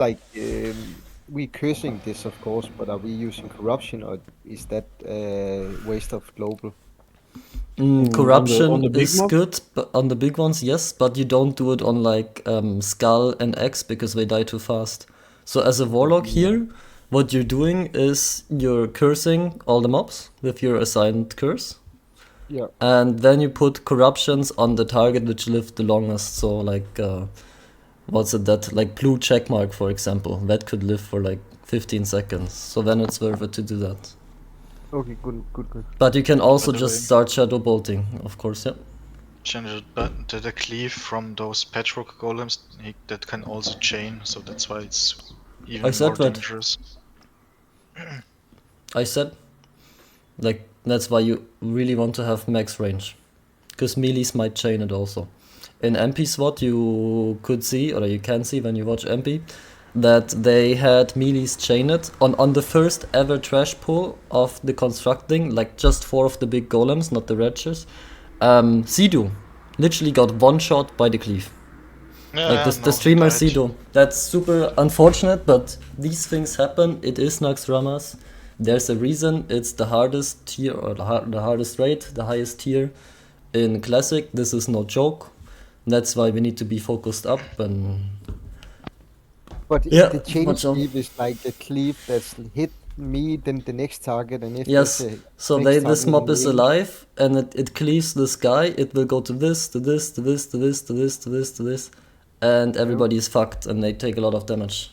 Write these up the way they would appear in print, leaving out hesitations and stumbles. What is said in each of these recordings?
like we cursing this, of course, but are we using corruption, or is that waste of global? Corruption On the big is mob? good, but on the big ones, yes, but you don't do it on like Skull and X because they die too fast. So as a Okay. warlock here, what you're doing is you're cursing all the mobs with your assigned curse, Yeah. and then you put corruptions on the target which lived the longest. So like what's it that like blue checkmark, for example, that could live for like 15 seconds. So then it's worth it to do that. Okay. Good. Good. Good. But you can also the just way- start shadow bolting, of course. Yeah. Change the cleave from those patchwork golems that can also chain, so that's why it's even I said more that. dangerous. I said, like, that's why you really want to have max range. Because melees might chain it also. In MP SWAT, you could see, or you can see when you watch MP, that they had melees chain it on the first ever trash pull of the constructing, like just 4 of the big golems, not the redshirts. Sidu literally got one shot by the cleave. Yeah, Like the streamer Sido. That's super unfortunate, but these things happen. It is Naxxramas. There's a reason. It's the hardest tier, or the hardest rate, the highest tier in Classic. This is no joke. That's why we need to be focused up and But Yeah, the chain watch out. cleave is like the cleave that's hit me, then the next target, and if yes. there's a So next this target mob in is range- alive and it cleaves this guy. It will go to this, to this, to this, to this, to this, to this, to this, and everybody is fucked and they take a lot of damage.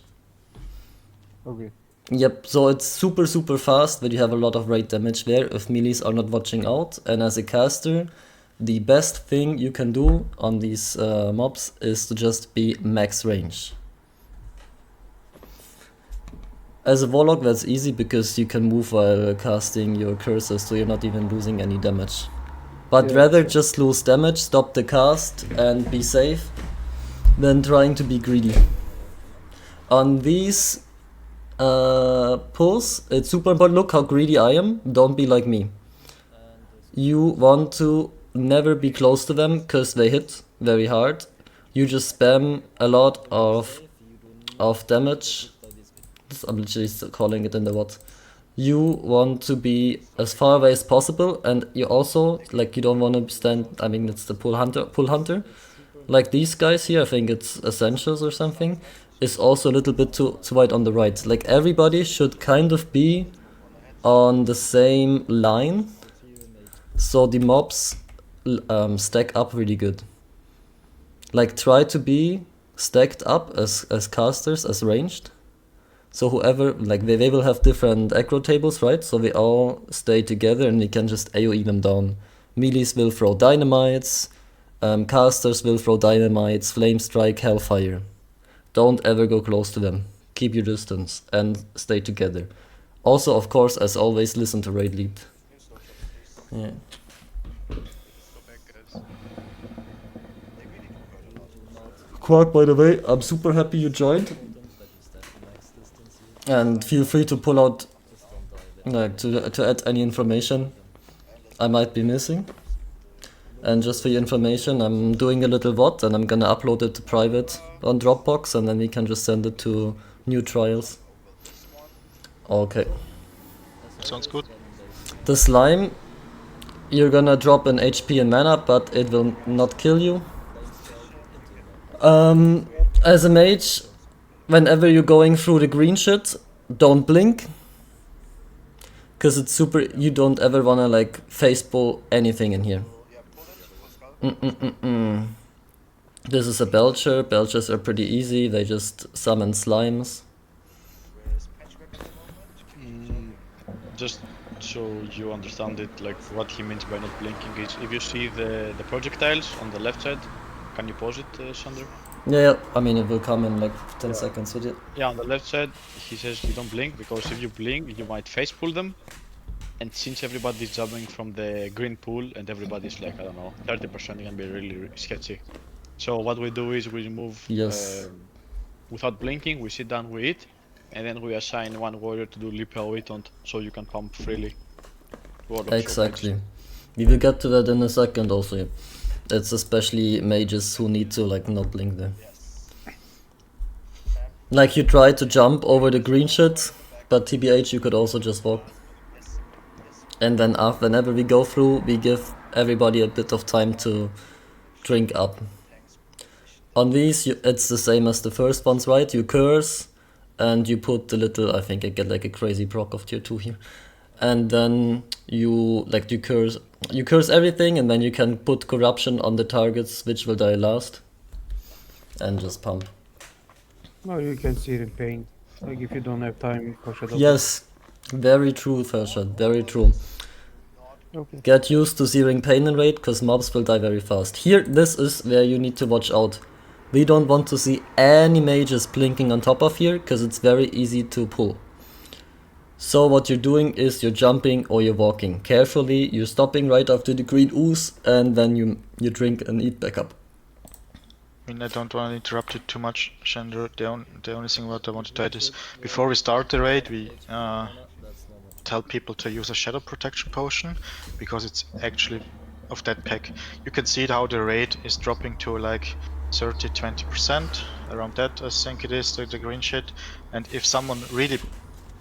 Okay. Yep, so it's super fast, but you have a lot of rate damage there if melees are not watching out. And as a caster, the best thing you can do on these mobs is to just be max range. As a warlock, that's easy because you can move while casting your curses, so you're not even losing any damage. But Yeah, rather sure. just lose damage, stop the cast, and be safe than trying to be greedy. On these pulls, it's super important. Look how greedy I am. Don't be like me. You want to never be close to them because they hit very hard. You just spam a lot of damage. I'm literally calling it in the what. You want to be as far away as possible, and you also like you don't want to stand. I mean, it's the pull hunter. Like these guys here, I think it's Essentials or something, is also a little bit too wide on the right. Like everybody should kind of be on the same line, so the mobs stack up really good. Like try to be stacked up as casters, as ranged. So whoever, like they will have different aggro tables, right? So they all stay together and we can just AoE them down. Melees will throw dynamites, casters will throw dynamites, flame strike, hellfire. Don't ever go close to them. Keep your distance and stay together. Also, of course, as always, listen to raid lead. Yeah. Quark, by the way, I'm super happy you joined. And feel free to pull out, like, to add any information I might be missing. And just for your information, I'm doing a little VOD and I'm gonna upload it to private on Dropbox and then we can just send it to new trials. Okay. Sounds good. The slime, you're gonna drop an HP and mana, but it will not kill you. As a mage, whenever you're going through the green shit, don't blink. Cause it's super, you don't ever wanna like face pull anything in here. This is a Belcher. Belchers are pretty easy, they just summon slimes. Just so you understand it, like what he means by not blinking is if you see the projectiles on the left side, can you pause it, Sander? Yeah, I mean it will come in like 10 seconds with it. Yeah, on the left side, he says you don't blink because if you blink, you might face pull them. And since everybody's jumping from the green pool and everybody's like, I don't know, 30% can be really sketchy. So what we do is we move without blinking, we sit down, we eat, and then we assign one warrior to do Lipa Witont so you can pump freely. Exactly. We will get to that in a second also. Yeah. It's especially mages who need to like not blink there. Like you try to jump over the green shit, but TBH you could also just walk. And then whenever we go through, we give everybody a bit of time to drink up. On these, it's the same as the first ones, right? You curse, and you put the little, I think I get like a crazy proc of tier 2 here. And then you curse everything, and then you can put corruption on the targets which will die last. And just pump. No, you can see it in pain. Like if you don't have time for shadow. Yes, very true, Fershad, very true. Okay. Get used to zeroing pain and rate, because mobs will die very fast. Here, this is where you need to watch out. We don't want to see any mages blinking on top of here, because it's very easy to pull. So what you're doing is you're jumping or you're walking. Carefully, you're stopping right after the green ooze, and then you drink and eat back up. I mean, I don't want to interrupt you too much, Shandor. The only thing what I wanted to add is, before we start the raid, we tell people to use a shadow protection potion, because it's actually of that pack. You can see how the rate is dropping to like 30-20%, around that I think it is, the green shit. And if someone really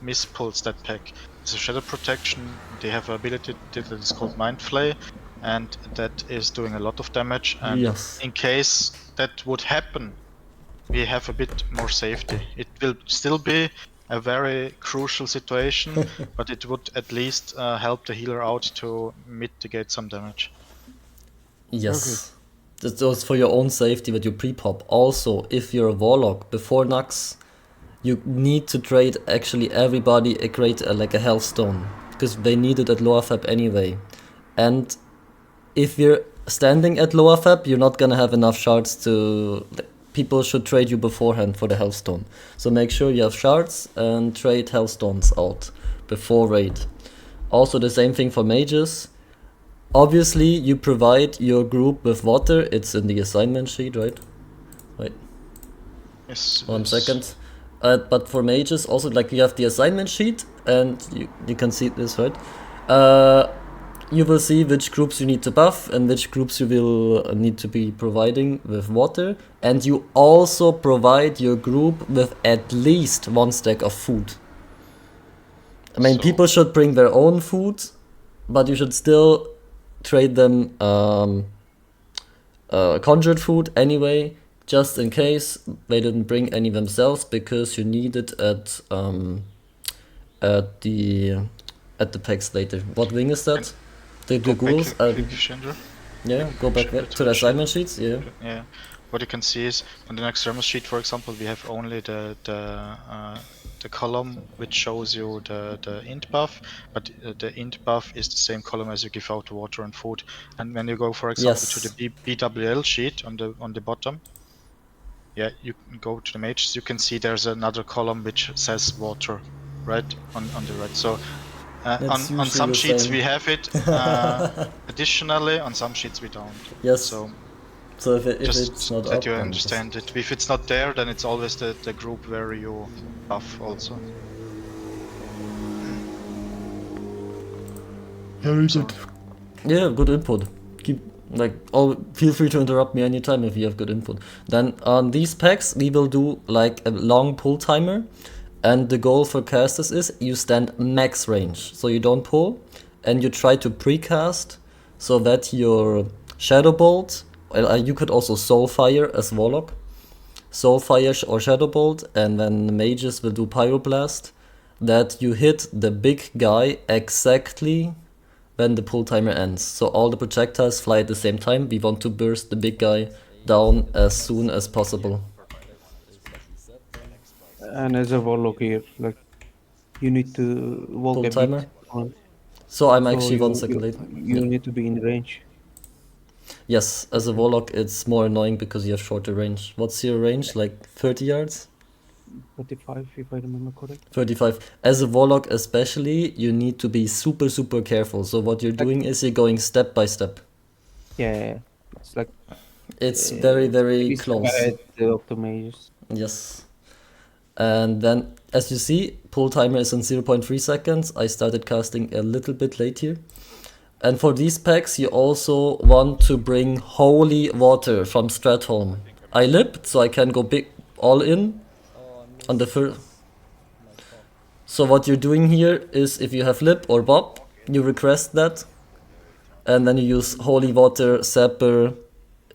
mispulls that pack, it's a shadow protection, they have an ability that is called Mind Flay, and that is doing a lot of damage, and Yes. in case that would happen, we have a bit more safety. It will still be a very crucial situation, but it would at least help the healer out to mitigate some damage. Yes. That's also for your own safety that you pre-pop. Also, if you're a warlock before Nax, you need to trade actually everybody like a health stone, because they need it at lower fab anyway. And if you're standing at lower fab, you're not gonna have enough shards to... People should trade you beforehand for the health stone. So make sure you have shards and trade health stones out before raid. Also the same thing for mages. Obviously you provide your group with water. It's in the assignment sheet, right? Wait. Yes. 1 second. But for mages also, like, you have the assignment sheet, and you can see this, right? You will see which groups you need to buff and which groups you will need to be providing with water. And you also provide your group with at least 1 stack of food. I mean, So- people should bring their own food, but you should still trade them conjured food anyway, just in case they didn't bring any themselves, because you need it at the packs later. What wing is that? The Go back ghouls? quick, Shandor. Yeah, go back there to the assignment sheets. Yeah. Yeah. What you can see is on the Naxxramas sheet, for example, we have only the column which shows you the int buff, but the int buff is the same column as you give out water and food. And when you go, for example, Yes. to the BWL sheet on the bottom, yeah, you can go to the mages. You can see there's another column which says water, right on the right. So. That's On usually some the sheets same. we have it additionally, on some sheets we don't. Yes. So So if just it's not that up, you then understand it. If it's not there, then it's always the group where you buff also. Very So- good. Yeah, good input. Feel free to interrupt me anytime if you have good input. Then on these packs, we will do like a long pull timer. And the goal for casters is you stand max range. So you don't pull, and you try to precast so that your Shadow Bolt, you could also Soul Fire as Warlock. Soul Fire or Shadow Bolt, and then the mages will do Pyroblast, that you hit the big guy exactly when the pull timer ends. So all the projectiles fly at the same time. We want to burst the big guy down as soon as possible. And as a warlock here, like you need to walk Pull a timer? bit on. So I'm So actually you- 1 second late. You Yeah. need to be in range. Yes, as a warlock it's more annoying because you have shorter range. What's your range? Like 30 yards? 35, if I remember correct. 35. As a warlock especially, you need to be super, super careful. So what you're doing is you're going step by step. Yeah, it's like It's very, very it's close. bad of the mages. Yes. And then, as you see, pull timer is on 0.3 seconds. I started casting a little bit late here. And for these packs, you also want to bring holy water from Stratholm. I lipped, so I can go big all in. on the first. So what you're doing here is if you have lip or bob, you request that, and then you use holy water, sapper.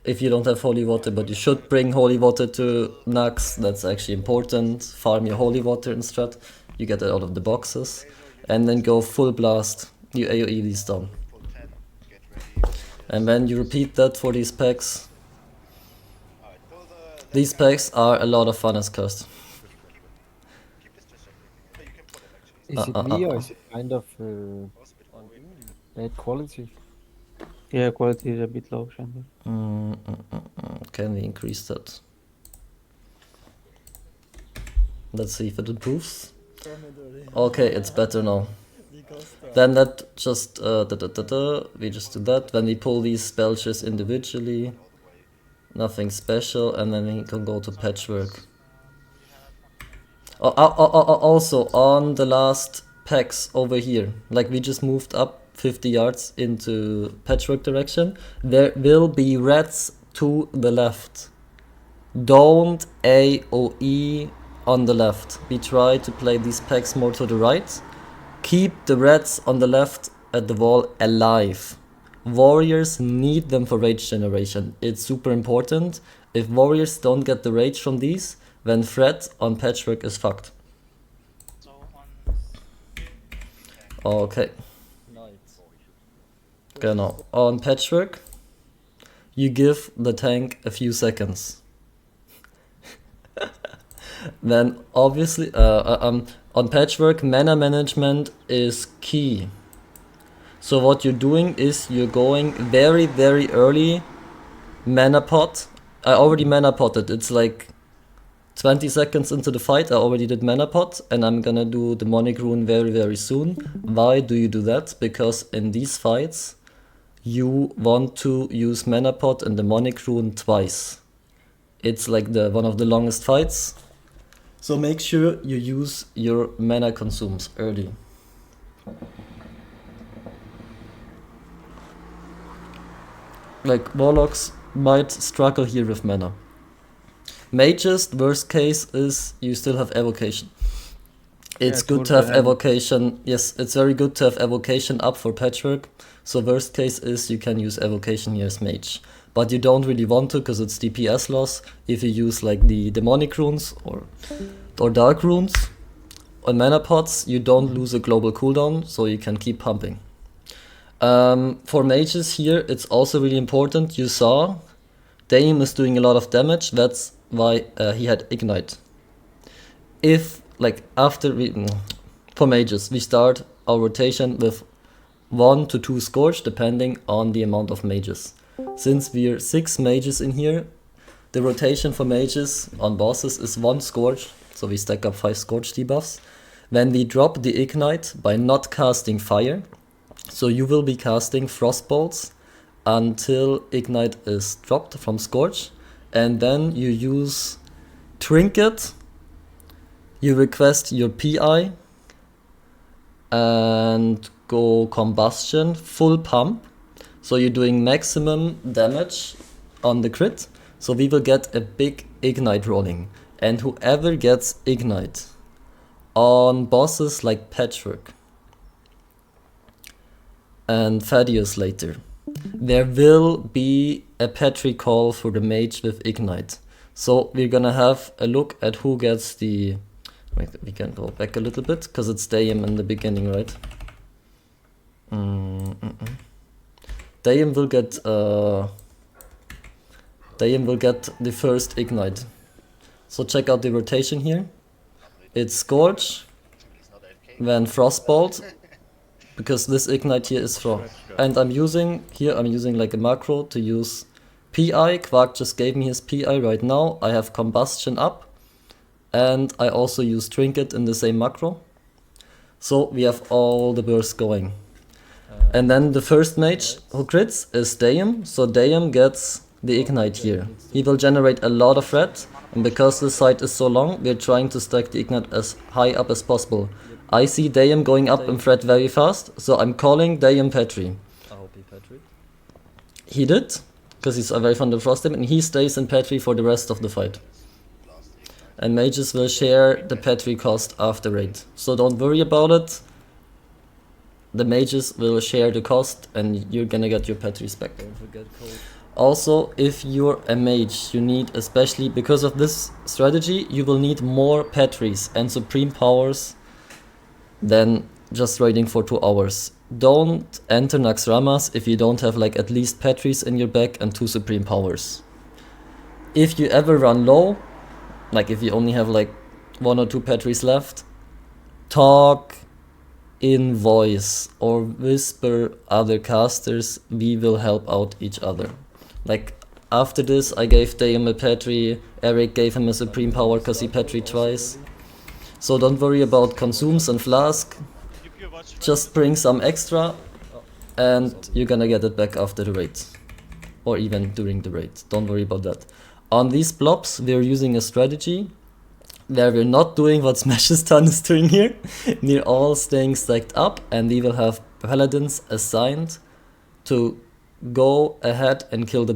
If you don't have holy water, but you should bring holy water to Nax, that's actually important. Farm your holy water in strat, you get it out of the boxes, and then go full blast. You AoE these down. And then you repeat that for these packs. These packs are a lot of fun as cursed. Is it me or is it kind of bad quality? Yeah, quality is a bit low, Shandor. Can we increase that? Let's see if it improves. Okay, it's better now. Then that just we just do that. When we pull these spells individually, nothing special, and then we can go to patchwork. Also on the last packs over here, like we just moved up 50 yards into patchwork direction, there will be reds to the left. Don't AoE on the left. We try to play these packs more to the right. Keep the reds on the left at the wall alive. Warriors need them for rage generation. It's super important. If warriors don't get the rage from these, then threat on patchwork is fucked. Okay. Genau. On patchwork, you give the tank a few seconds. Then obviously, on patchwork, mana management is key. So what you're doing is you're going very, very early mana pot. I already mana potted. It's like 20 seconds into the fight. I already did mana pot, and I'm gonna do demonic rune very, very soon. Why do you do that? Because in these fights, you want to use mana pot and demonic rune twice. It's like one of the longest fights. So make sure you use your mana consumes early. Like warlocks might struggle here with mana. Mages, worst case is you still have evocation. It's good to have evocation. Yes, it's very good to have evocation up for patchwork. So worst case is you can use evocation here as mage. But you don't really want to because it's DPS loss. If you use like the demonic runes or dark runes on mana pots, you don't lose a global cooldown, so you can keep pumping. For mages here, it's also really important. You saw Dame is doing a lot of damage. That's why he had ignite. If like for mages, we start our rotation with 1 to 2 scourge depending on the amount of mages. Since we're 6 mages in here, the rotation for mages on bosses is 1 scourge, so we stack up 5 scourge debuffs. Then we drop the ignite by not casting fire, so you will be casting frost bolts until ignite is dropped from scourge, and then you use trinket, you request your PI, and go combustion, full pump. So you're doing maximum damage on the crit. So we will get a big ignite rolling. And whoever gets ignite on bosses like Patchwork and Thaddeus later, there will be a Petri call for the mage with ignite. So we're gonna have a look at who gets the... Wait, we can go back a little bit because it's Dayam in the beginning, right? Dayam will get the first ignite. So check out the rotation here. It's Scourge, then Frostbolt, because this ignite here is from. And I'm using like a macro to use PI. Quark just gave me his PI right now. I have combustion up, and I also use trinket in the same macro. So we have all the bursts going. And then the first mage who crits is Dayam, so Dayam gets the ignite here. He will generate a lot of red, and because the site is so long, we're trying to stack the ignite as high up as possible. I see Dayam going up in threat very fast, so I'm calling Dayam Petri. I hope he Petri. He did, because he's very fond of Frostim, and he stays in Petri for the rest of the fight. and mages will share the petri cost after raid. So don't worry about it. The mages will share the cost and you're gonna get your petris back. Don't forget code. Also, if you're a mage, you need, especially because of this strategy, you will need more petris and supreme powers than just raiding for 2 hours. Don't enter Naxxramas if you don't have like at least petris in your back and 2 supreme powers. If you ever run low, like if you only have like 1 or 2 petris left, talk in voice or whisper other casters, we will help out each other. Like after this I gave Dayum a petri, Eric gave him a supreme power cause he petri twice. So don't worry about consumes and flask, just bring some extra and you're gonna get it back after the raid. Or even during the raid, don't worry about that. On these blobs we're using a strategy where we're not doing what Smashestan is doing here. We're all staying stacked up and we will have paladins assigned to go ahead and kill the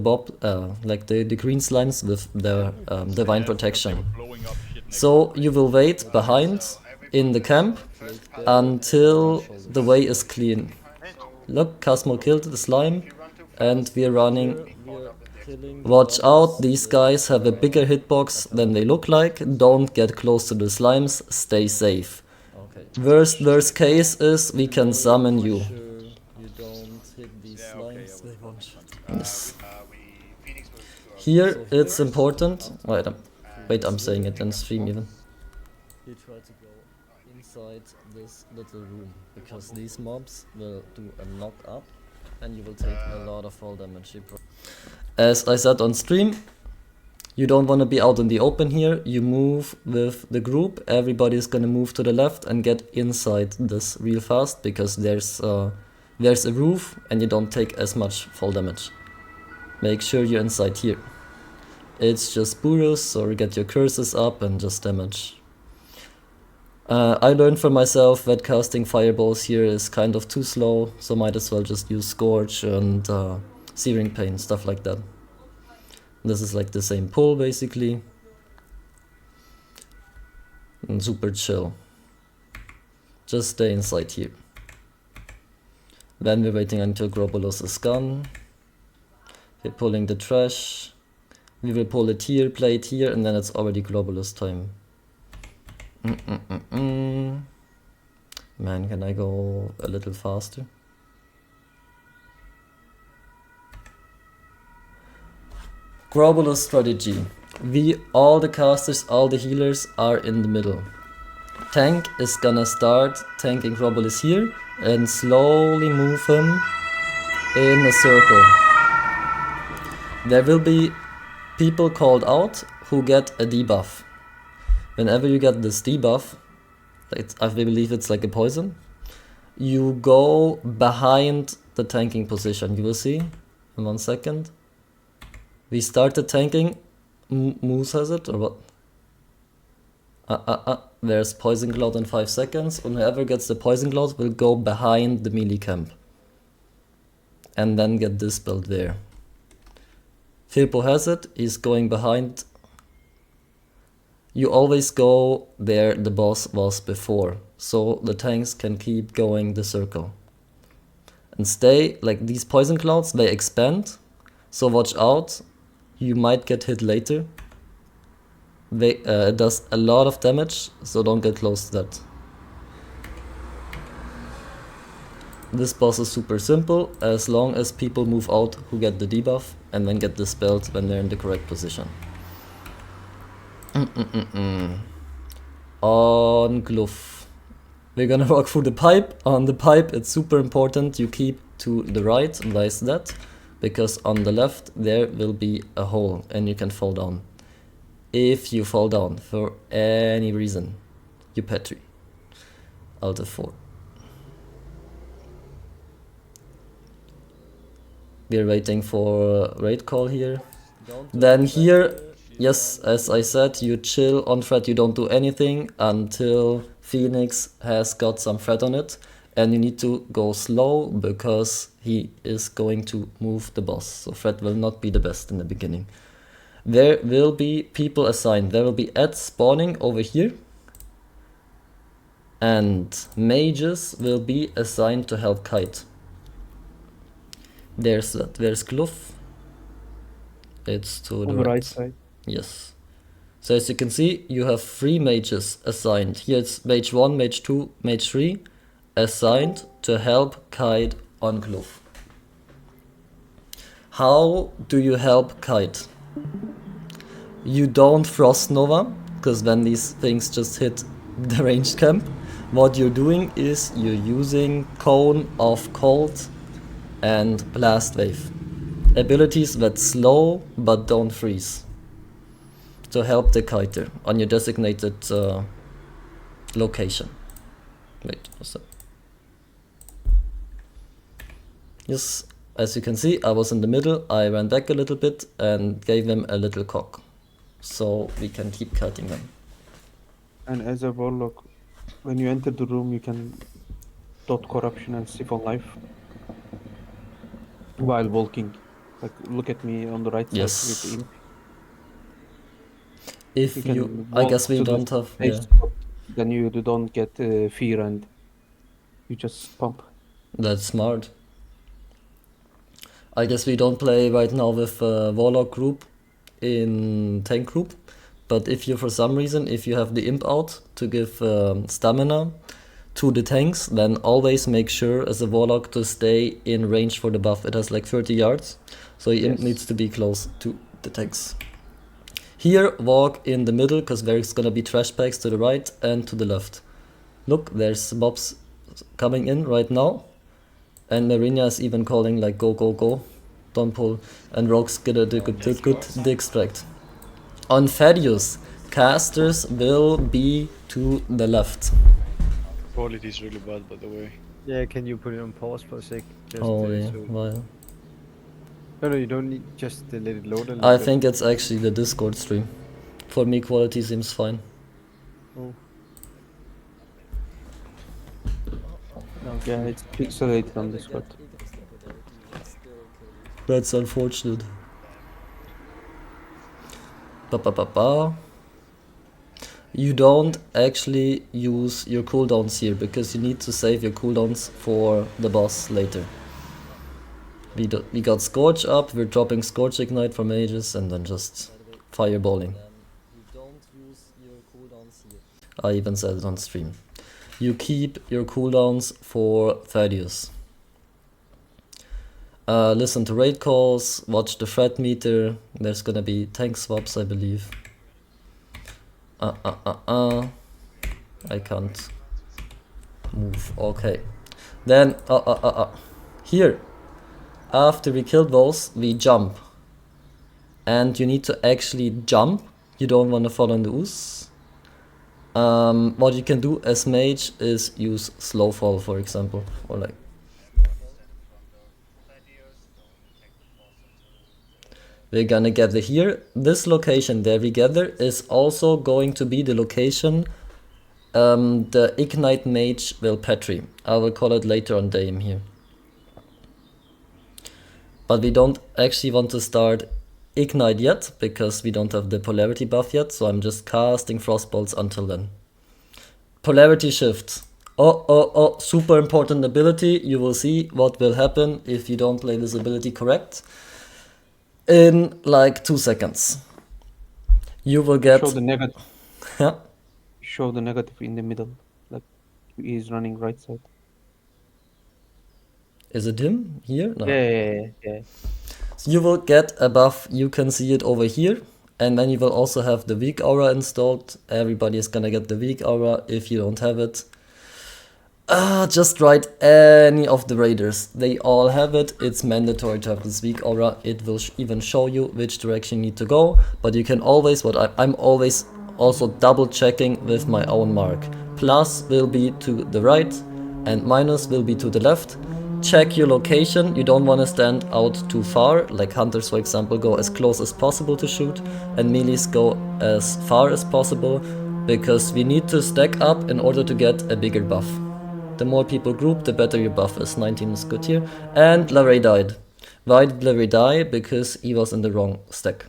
like the green slimes with the divine protection. So you will wait behind in the camp until the way is clean. Look, Casmo killed the slime and we're running. Watch out, these guys have a bigger hitbox than they look like. Don't get close to the slimes, stay safe. Worst case is we can summon you. Yes. Here it's important. Wait, I'm saying it in stream even. You try to go inside this little room because these mobs will do a knock up and you will take a lot of fall damage. As I said on stream, you don't want to be out in the open here. You move with the group. Everybody is gonna move to the left and get inside this real fast because there's a roof and you don't take as much fall damage. Make sure you're inside here. It's just burus or get your curses up and just damage. I learned for myself that casting fireballs here is kind of too slow, so might as well just use Scorch and Searing Pain, stuff like that. This is like the same pull basically. And super chill. Just stay inside here. Then we're waiting until Grobolus is gone. We're pulling the trash. We will pull it here, play it here, and then it's already Globalus time. Man, can I go a little faster? Grobalus strategy. All the casters, all the healers are in the middle. Tank is gonna start tanking Grobalus here and slowly move him in a circle. There will be people called out who get a debuff. Whenever you get this debuff, I believe it's like a poison, you go behind the tanking position. You will see in 1 second. We started tanking. Moose has it or what? There's poison cloud in 5 seconds. And whoever gets the poison cloud will go behind the melee camp. And then get dispelled there. Firpo has it, he's going behind. You always go where the boss was before, so the tanks can keep going the circle. And stay, like these poison clouds, they expand, so watch out, you might get hit later. It does a lot of damage, so don't get close to that. This boss is super simple, as long as people move out who get the debuff and then get dispelled when they're in the correct position. On glove. We're gonna walk through the pipe. On the pipe it's super important you keep to the right, why is that? Because on the left there will be a hole and you can fall down. If you fall down for any reason, you petri. Alt F4. We're waiting for raid call here. Then here, yes, as I said, you chill on threat, you don't do anything until Phoenix has got some threat on it. And you need to go slow because he is going to move the boss. So threat will not be the best in the beginning. there will be people assigned. There will be ads spawning over here. And mages will be assigned to help Kite. There's Glove. It's to On the the right right. side. Yes. So as you can see, you have 3 mages assigned. Here it's mage 1, mage 2, mage 3 assigned to help Kite on Glove. How do you help Kite? You don't Frost Nova, because then these things just hit the ranged camp. What you're doing is you're using Cone of Cold and Blast Wave. Abilities that slow but don't freeze. To help the kiter on your designated location. Wait, what's that? Yes, as you can see, I was in the middle. I ran back a little bit and gave them a little cock. So we can keep kiting them. And as a warlock, when you enter the room, you can dot corruption and siphon life while walking. Like, look at me on the right side with the Yes. imp. If You can you, I walk guess we to the don't have, safe yeah, spot, then you don't get fear and you just pump. that's smart. I guess we don't play right now with Warlock group in tank group, but if you, for some reason, if you have the imp out to give stamina to the tanks, then always make sure as a Warlock to stay in range for the buff. It has like 30 yards, so your imp Yes. needs to be close to the tanks. Here, walk in the middle, because there's gonna be trash bags to the right and to the left. Look, there's mobs coming in right now. And Marina is even calling like go, go, go. Don't pull. And Rogue's gonna do good the extract. On Thaddeus, casters will be to the left. Quality is really bad, by the way. Yeah, can you put it on pause for a sec? Just, Oh yeah, so- well. No, you don't need, just let it load a little I bit. think it's actually the Discord stream. For me, quality seems fine. Oh. Yeah, it's pixelated on Discord. That's unfortunate. Ba ba ba ba. You don't actually use your cooldowns here because you need to save your cooldowns for the boss later. We got Scorch up, we're dropping Scorch Ignite for mages and then just fireballing. You don't use your cooldowns here. I even said it on stream. You keep your cooldowns for Thaddeus. Listen to raid calls, watch the threat meter. There's gonna be tank swaps, I believe. I can't move. Okay. Then, here. After we kill those, we jump. And you need to actually jump. You don't want to fall on the ooze. What you can do as mage is use slow fall, for example. Or like. We're gonna gather here. This location where we gather is also going to be the location the Ignite Mage will petri. I will call it later on Dame here. But we don't actually want to start Ignite yet, because we don't have the Polarity buff yet, so I'm just casting Frostbolts until then. Polarity Shift. Oh, super important ability. You will see what will happen if you don't play this ability correct. In like 2 seconds. You will get... Show the negative. Yeah. Show the negative in the middle. Like, he is running right side. Is it him? Here? No. Yeah. So you will get a buff, you can see it over here. And then you will also have the weak aura installed. Everybody is gonna get the weak aura if you don't have it. Just write any of the raiders. They all have it. It's mandatory to have this weak aura. It will even show you which direction you need to go. But you can always, I'm always also double checking with my own mark. Plus will be to the right and minus will be to the left. Check your location. You don't want to stand out too far. Like hunters, for example, go as close as possible to shoot. And melees go as far as possible. Because we need to stack up in order to get a bigger buff. The more people group, the better your buff is. 19 is good here. And Larray died. Why did Larray die? Because he was in the wrong stack.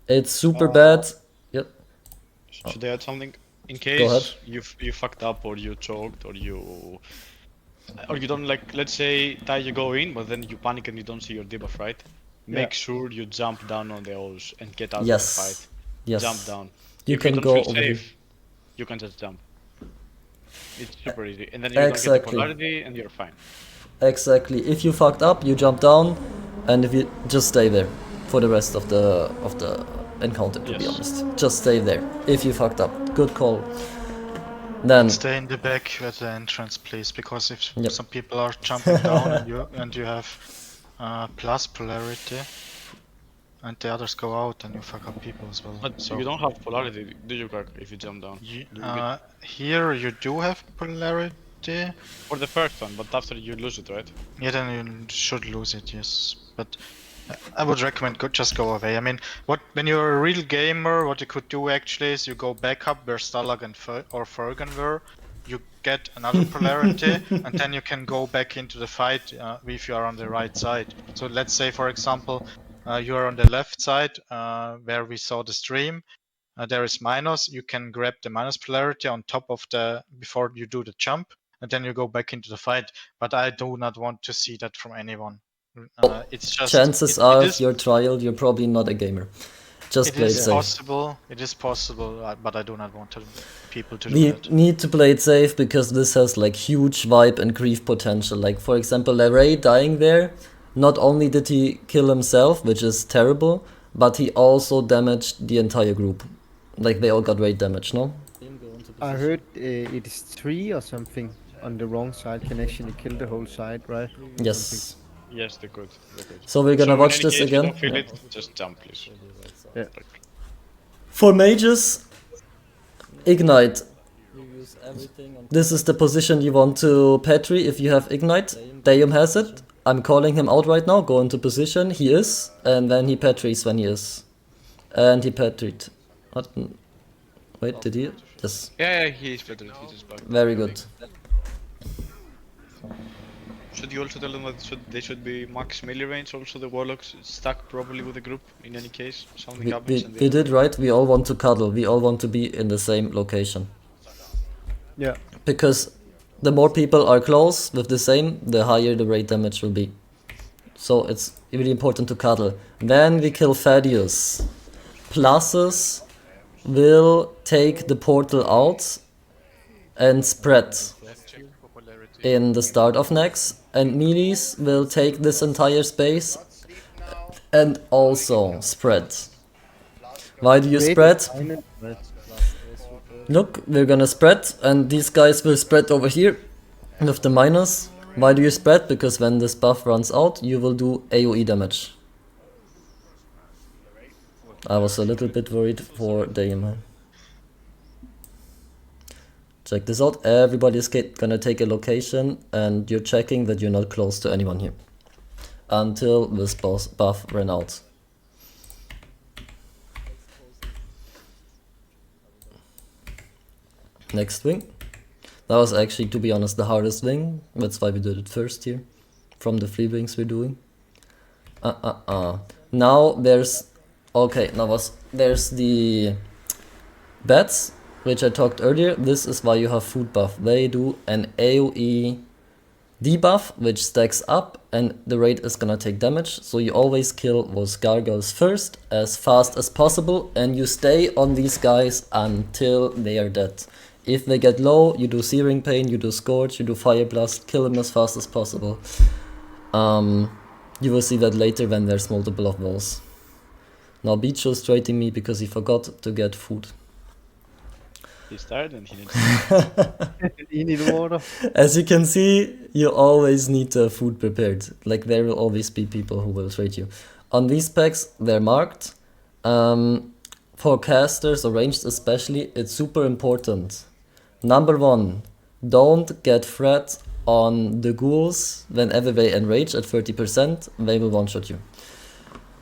It's super bad. Yep. Should I add something? In Go ahead. case you fucked up or you choked or you don't like, let's say Tai you go in, but then you panic and you don't see your debuff, right? Make sure you jump down on the O's and get out of the Yes. fight. Yes. Jump down. You If can you don't go feel over here. safe, you can just jump. It's super easy, and then you don't get the Exactly. polarity, and you're fine. Exactly. If you fucked up, you jump down, and if you just stay there for the rest of the encounter. To be Yes. honest, just stay there. If you fucked up, good call. Then Stay in the back at the entrance, please, because if Yep. some people are jumping down and you have plus polarity, and the others go out, and you fuck up people as well. But So you don't have polarity, do you, Kirk, if you jump down? here you do have polarity. For the first one, but after you lose it, right? Yeah, then you should lose it, yes. But I would recommend just go away. I mean, when you're a real gamer, what you could do actually is you go back up where Stalag and or Fergan were. You get another polarity, and then you can go back into the fight if you are on the right side. So let's say, for example, you are on the left side where we saw the stream. There is minus. You can grab the minus polarity on top of before you do the jump, and then you go back into the fight. But I do not want to see that from anyone. It's just chances are, if you're trial, you're probably not a gamer. Just play it safe. It is possible, but I do not want people to do We that. need to play it safe because this has like huge vibe and grief potential. Like for example, Larray dying there, not only did he kill himself, which is terrible, but he also damaged the entire group. Like they all got raid damage, no? I heard it is 3 or something on the wrong side can actually kill the whole side, right? Yes. Yes, they could. So we're gonna watch this If you again. don't feel it, just jump, please. Yeah. For mages, ignite. This is the position you want to Petri if you have ignite. Dayum has it. I'm calling him out right now. Go into position. He is, and then he Petries when he is, and he Petried. What? Wait, did he? Yes. Yeah, he is better. He just back. Very good. Should you also tell them that they should be max melee range, also the warlocks stuck properly with the group in any case something happens? We did right. We all want to cuddle. We all want to be in the same location. Yeah. Because the more people are close with the same, the higher the raid damage will be. So it's really important to cuddle. Then we kill Thaddeus. Pluses will take the portal out and spread in the start of Nax, and melees will take this entire space and also spread. Why do you spread? Look, we're gonna spread, and these guys will spread over here with the minus. Why do you spread? Because when this buff runs out, you will do AoE damage. I was a little bit worried for Dayum. Check this out. Everybody's gonna take a location, and you're checking that you're not close to anyone here until this buff ran out. Next wing. That was actually, to be honest, the hardest wing. That's why we did it first here, from the 3 wings we're doing. Now there's there's the bats, which I talked earlier. This is why you have food buff. They do an AoE debuff, which stacks up, and the raid is gonna take damage. So you always kill those gargoyles first, as fast as possible, and you stay on these guys until they are dead. If they get low, you do Searing Pain, you do Scourge, you do Fire Blast, kill them as fast as possible. You will see that later when there's multiple of those. Now Beach shows trading me because he forgot to get food. He's tired and he needs You need water. As you can see, you always need food prepared. Like there will always be people who will trade you. On these packs, they're marked. For casters or ranged especially, it's super important. Number 1, don't get threat on the ghouls whenever they enrage at 30%, they will one-shot you.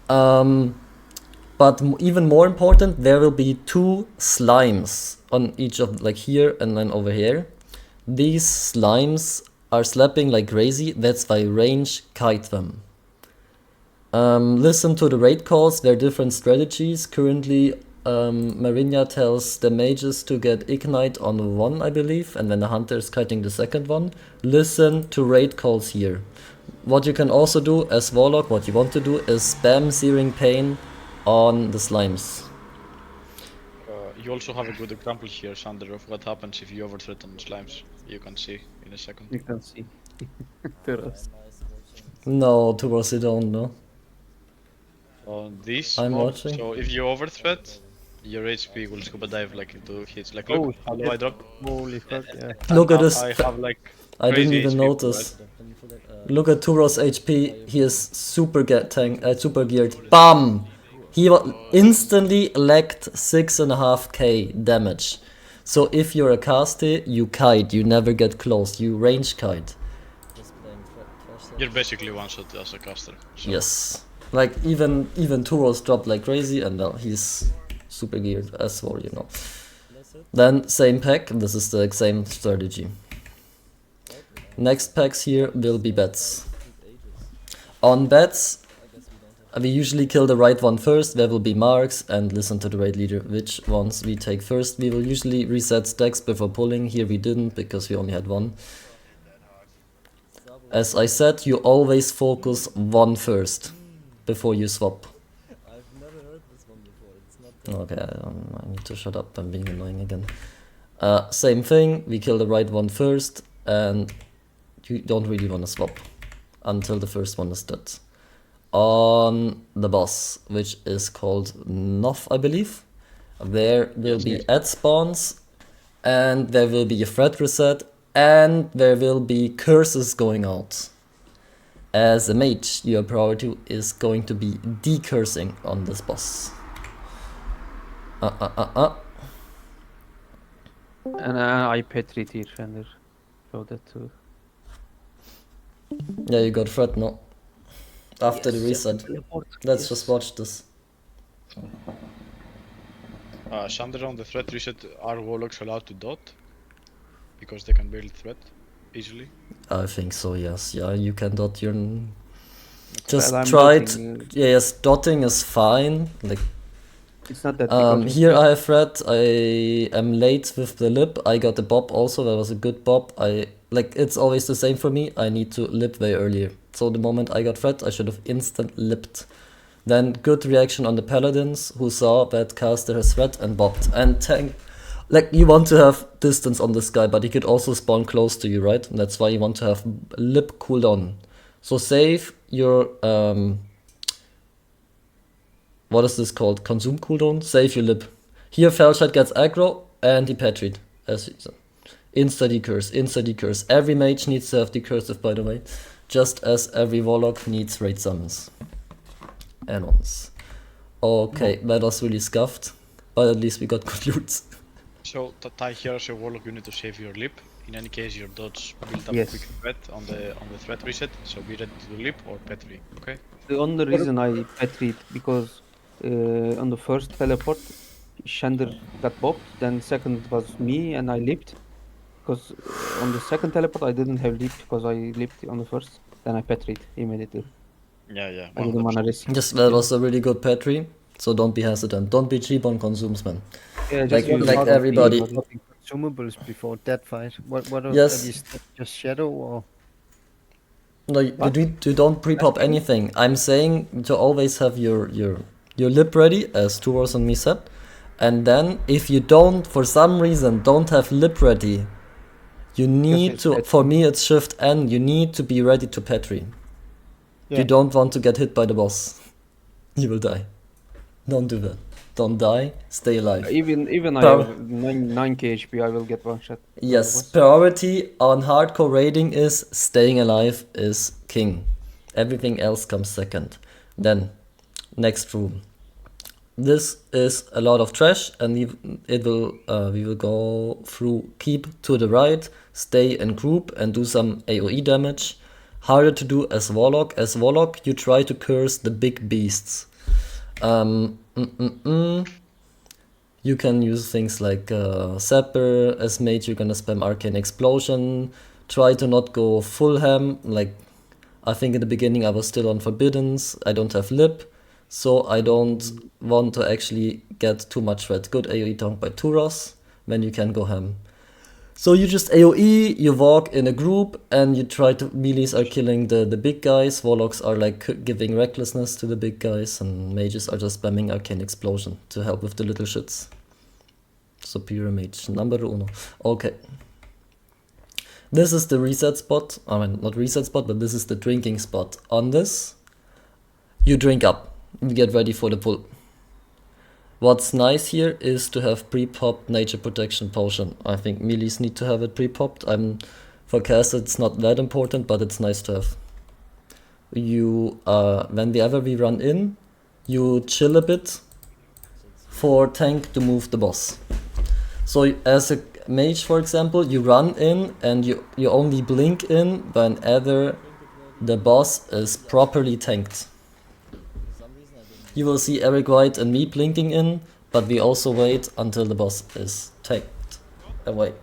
But even more important, there will be 2 slimes on each of, like here and then over here. These slimes are slapping like crazy, that's why range kite them. Listen to the raid calls, there are different strategies. Currently, Marinia tells the mages to get Ignite on one, I believe, and then the hunter is cutting the second one. Listen to raid calls here. What you can also do as Warlock, what you want to do, is spam Searing Pain on the slimes. You also have a good example here, Sander, of what happens if you overthreaten slimes. You can see in a second. You can see. Terrorist. No, towards you don't, no. On this I'm mob, watching. so if you overthreat, your HP will scuba dive like into hits. Like, Oh, look, how do I drop? Holy fuck, yeah. Look at this. I have like I didn't crazy even HP, notice. right? Look at Turos HP. He is super super geared. Bam! He instantly lacked 6.5k damage. So if you're a caster, you kite. You never get close. You range kite. You're basically one shot as a caster. So. Yes. Like even Turos dropped like crazy, and he's super geared as well, you know. Then same pack. This is the same strategy. Next packs here will be bets. On bets, we usually kill the right one first. There will be marks and listen to the raid leader which ones we take first. We will usually reset stacks before pulling. Here we didn't because we only had one. As I said, you always focus one first before you swap. Okay, I need to shut up. I'm being annoying again. Same thing. We kill the right one first, and you don't really want to swap until the first one is dead. On the boss, which is called Noth, I believe, there will be add spawns, and there will be a threat reset, and there will be curses going out. As a mage, your priority is going to be decursing on this boss. And I petried here, Fender. Show that too. Yeah, you got threat, no? After the reset. Let's just watch this. Sander, on the threat reset, are warlocks allowed to dot? Because they can build threat easily? I think so, yes. Yeah, you can dot your... Just Well, I'm try dotting, it. Yeah, yes, dotting is fine. Like, It's not that because here I have threat. I am late with the lip. I got the bob also. That was a good bob. It's always the same for me. I need to lip way earlier. So the moment I got threat, I should have instant lipped. Then good reaction on the paladins who saw that caster has threat and bobbed. And tank, like you want to have distance on this guy, but he could also spawn close to you, right? And that's why you want to have lip cooldown. So save your what is this called? Consume cooldown? Save your lip. Here Felshite gets aggro and he petried. As insta decurse. Every mage needs to have decursive, by the way. Just as every warlock needs raid summons. Add-ons. Okay, that was really scuffed. But at least we got good loot. So, Tai, here as a warlock, you need to save your lip. In any case, your dodge build up Yes. quick threat on the threat reset. So be ready to do lip or petri. Okay. the only reason I petried because on the first teleport, Shander got bopped. Then second was me and I leaped. Because on the second teleport I didn't have leap because I leaped on the first. Then I petried immediately. Yeah. I didn't want to risk. Just that was a really good petri. So don't be hesitant. Don't be cheap on consumes, man. Yeah, Like- use like hard on everybody. me, but- Consumables before that fight. What are Yes. these? Just shadow or? No, you don't pre-pop anything. I'm saying to always have your lip ready, as Turos and me said. And then if you don't, for some reason, don't have lip ready, you need it's to, petri. for me it's shift N, you need to be ready to petri. Yeah. You don't want to get hit by the boss. You will die. Don't do that. Don't die, stay alive. Even I Power- have 9k HP, I will get one shot. Yes, priority on hardcore raiding is staying alive is king. Everything else comes second. Then, next room. This is a lot of trash, and we will go through keep to the right, stay in group, and do some AoE damage. Harder to do as warlock. As warlock, you try to curse the big beasts. You can use things like Sapper. As mage, you're gonna spam Arcane Explosion. Try to not go full ham. Like, I think in the beginning I was still on Forbiddens, I don't have Lip, so I don't want to actually get too much threat. Good AoE tank by Turos, then you can go ham. So you just AoE, you walk in a group, and you try to... Melees are killing the big guys, Warlocks are like giving recklessness to the big guys, and Mages are just spamming Arcane Explosion to help with the little shits. Superior Mage, number uno. Okay. This is the reset spot. I mean, not reset spot, but this is the drinking spot. On this, you drink up. You get ready for the pull. What's nice here is to have pre-popped Nature Protection Potion. I think melees need to have it pre-popped. For cast it's not that important, but it's nice to have. You, whenever we run in, you chill a bit for tank to move the boss. So as a mage, for example, you run in and you only blink in whenever the boss is properly tanked. You will see Eric White and me blinking in, but we also wait until the boss is tanked away.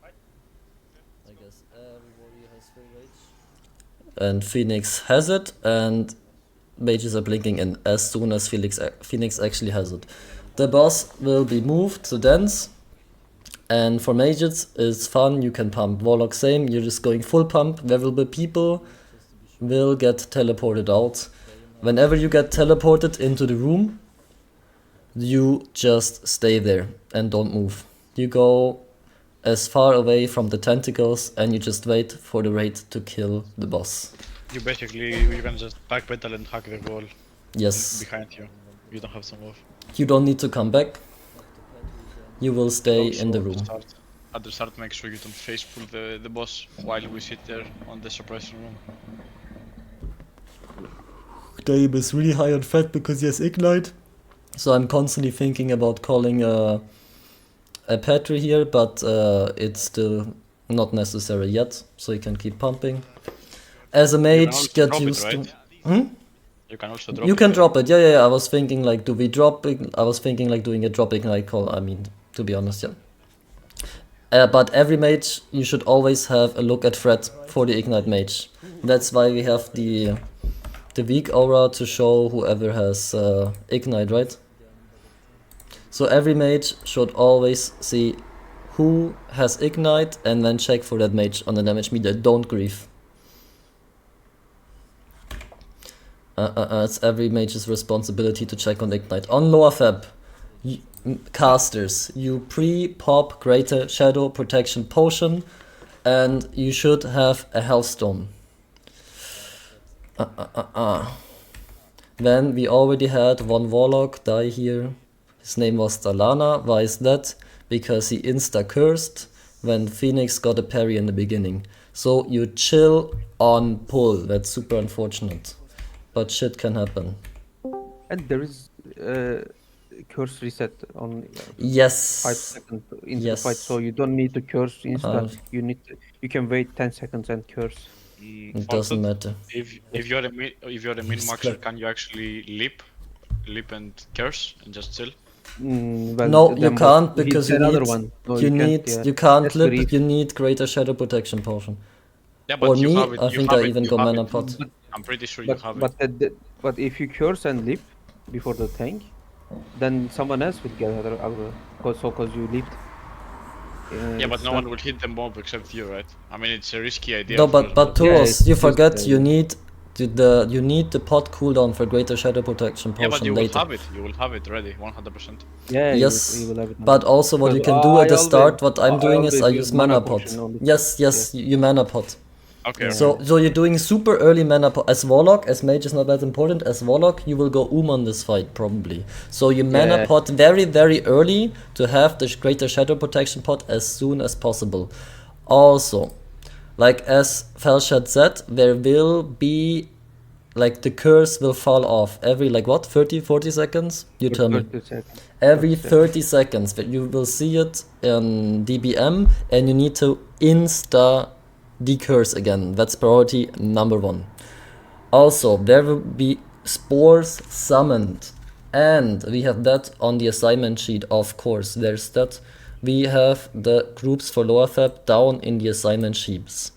I guess everybody has full rage. And Phoenix has it, and mages are blinking in as soon as Phoenix actually has it. The boss will be moved to dance, and for mages it's fun, you can pump. Warlock same, you're just going full pump. Variable people will get teleported out. Whenever you get teleported into the room, you just stay there and don't move. You go as far away from the tentacles and you just wait for the raid to kill the boss. You can just backpedal and hack the wall. Yes. Behind you. You don't have to move. You don't need to come back. You will stay in the room. At the start, make sure you don't face pull the boss while we sit there on the suppression room. Dave is really high on threat because he has Ignite. So I'm constantly thinking about calling a Petri here, but it's still not necessary yet, so you can keep pumping. As a mage, get used to... You can also drop You it. can drop it, yeah. I was thinking like, do we drop it? I was thinking like doing a drop Ignite call, I mean, to be honest, yeah. But every mage, you should always have a look at threat for the Ignite mage. That's why we have the weak aura to show whoever has Ignite, right? So every mage should always see who has Ignite and then check for that mage on the damage meter. Don't grief. It's every mage's responsibility to check on Ignite. On lower fab, casters, you pre-pop Greater Shadow Protection Potion, and you should have a Healthstone. Then we already had one Warlock die here. His name was Dalana. Why is that? Because he insta-cursed when Phoenix got a parry in the beginning. So you chill on pull. That's super unfortunate. But shit can happen. And there is curse reset on Yes. 5 seconds into Yes. the fight, so you don't need to curse instant. You can wait 10 seconds and curse. It doesn't matter. If you're a min maxer, can you actually leap and curse and just chill? Well, No, you then can't hit because you another need one. No, you can't That's lip. grief. You need Greater Shadow Protection Potion. Yeah, Or you me, have it. I you think have I it, even you got have mana it. pot. I'm pretty sure you have it. But if you curse and leap before the tank, then someone else will get aggro because you leaped. Yeah, but it's no not- one will hit the mob except you, right? I mean, it's a risky idea. No, for but us, Turos, it's you just, forget you need the pot cooldown for Greater Shadow Protection yeah, Potion but you will later. have it. You will have it ready, 100%. Yeah, Yes, you will have it now. but also what you Because can do at the I start, what I'm I doing is always I use use mana pot. potion only. Yes, you mana pot. Okay. So you're doing super early mana pot. As Warlock, as Mage is not that important, as Warlock you will go on this fight probably. So you mana Yeah. pot very early to have the Greater Shadow Protection pot as soon as possible. Also, like as Felshad said, there will be, like the curse will fall off every 30-40 seconds? You tell me. 30 seconds. Every 30 seconds that you will see it in DBM and you need to insta decurse again. That's priority number 1. Also, there will be spores summoned. And we have that on the assignment sheet, of course. There's that. We have the groups for lower fab down in the assignment sheets.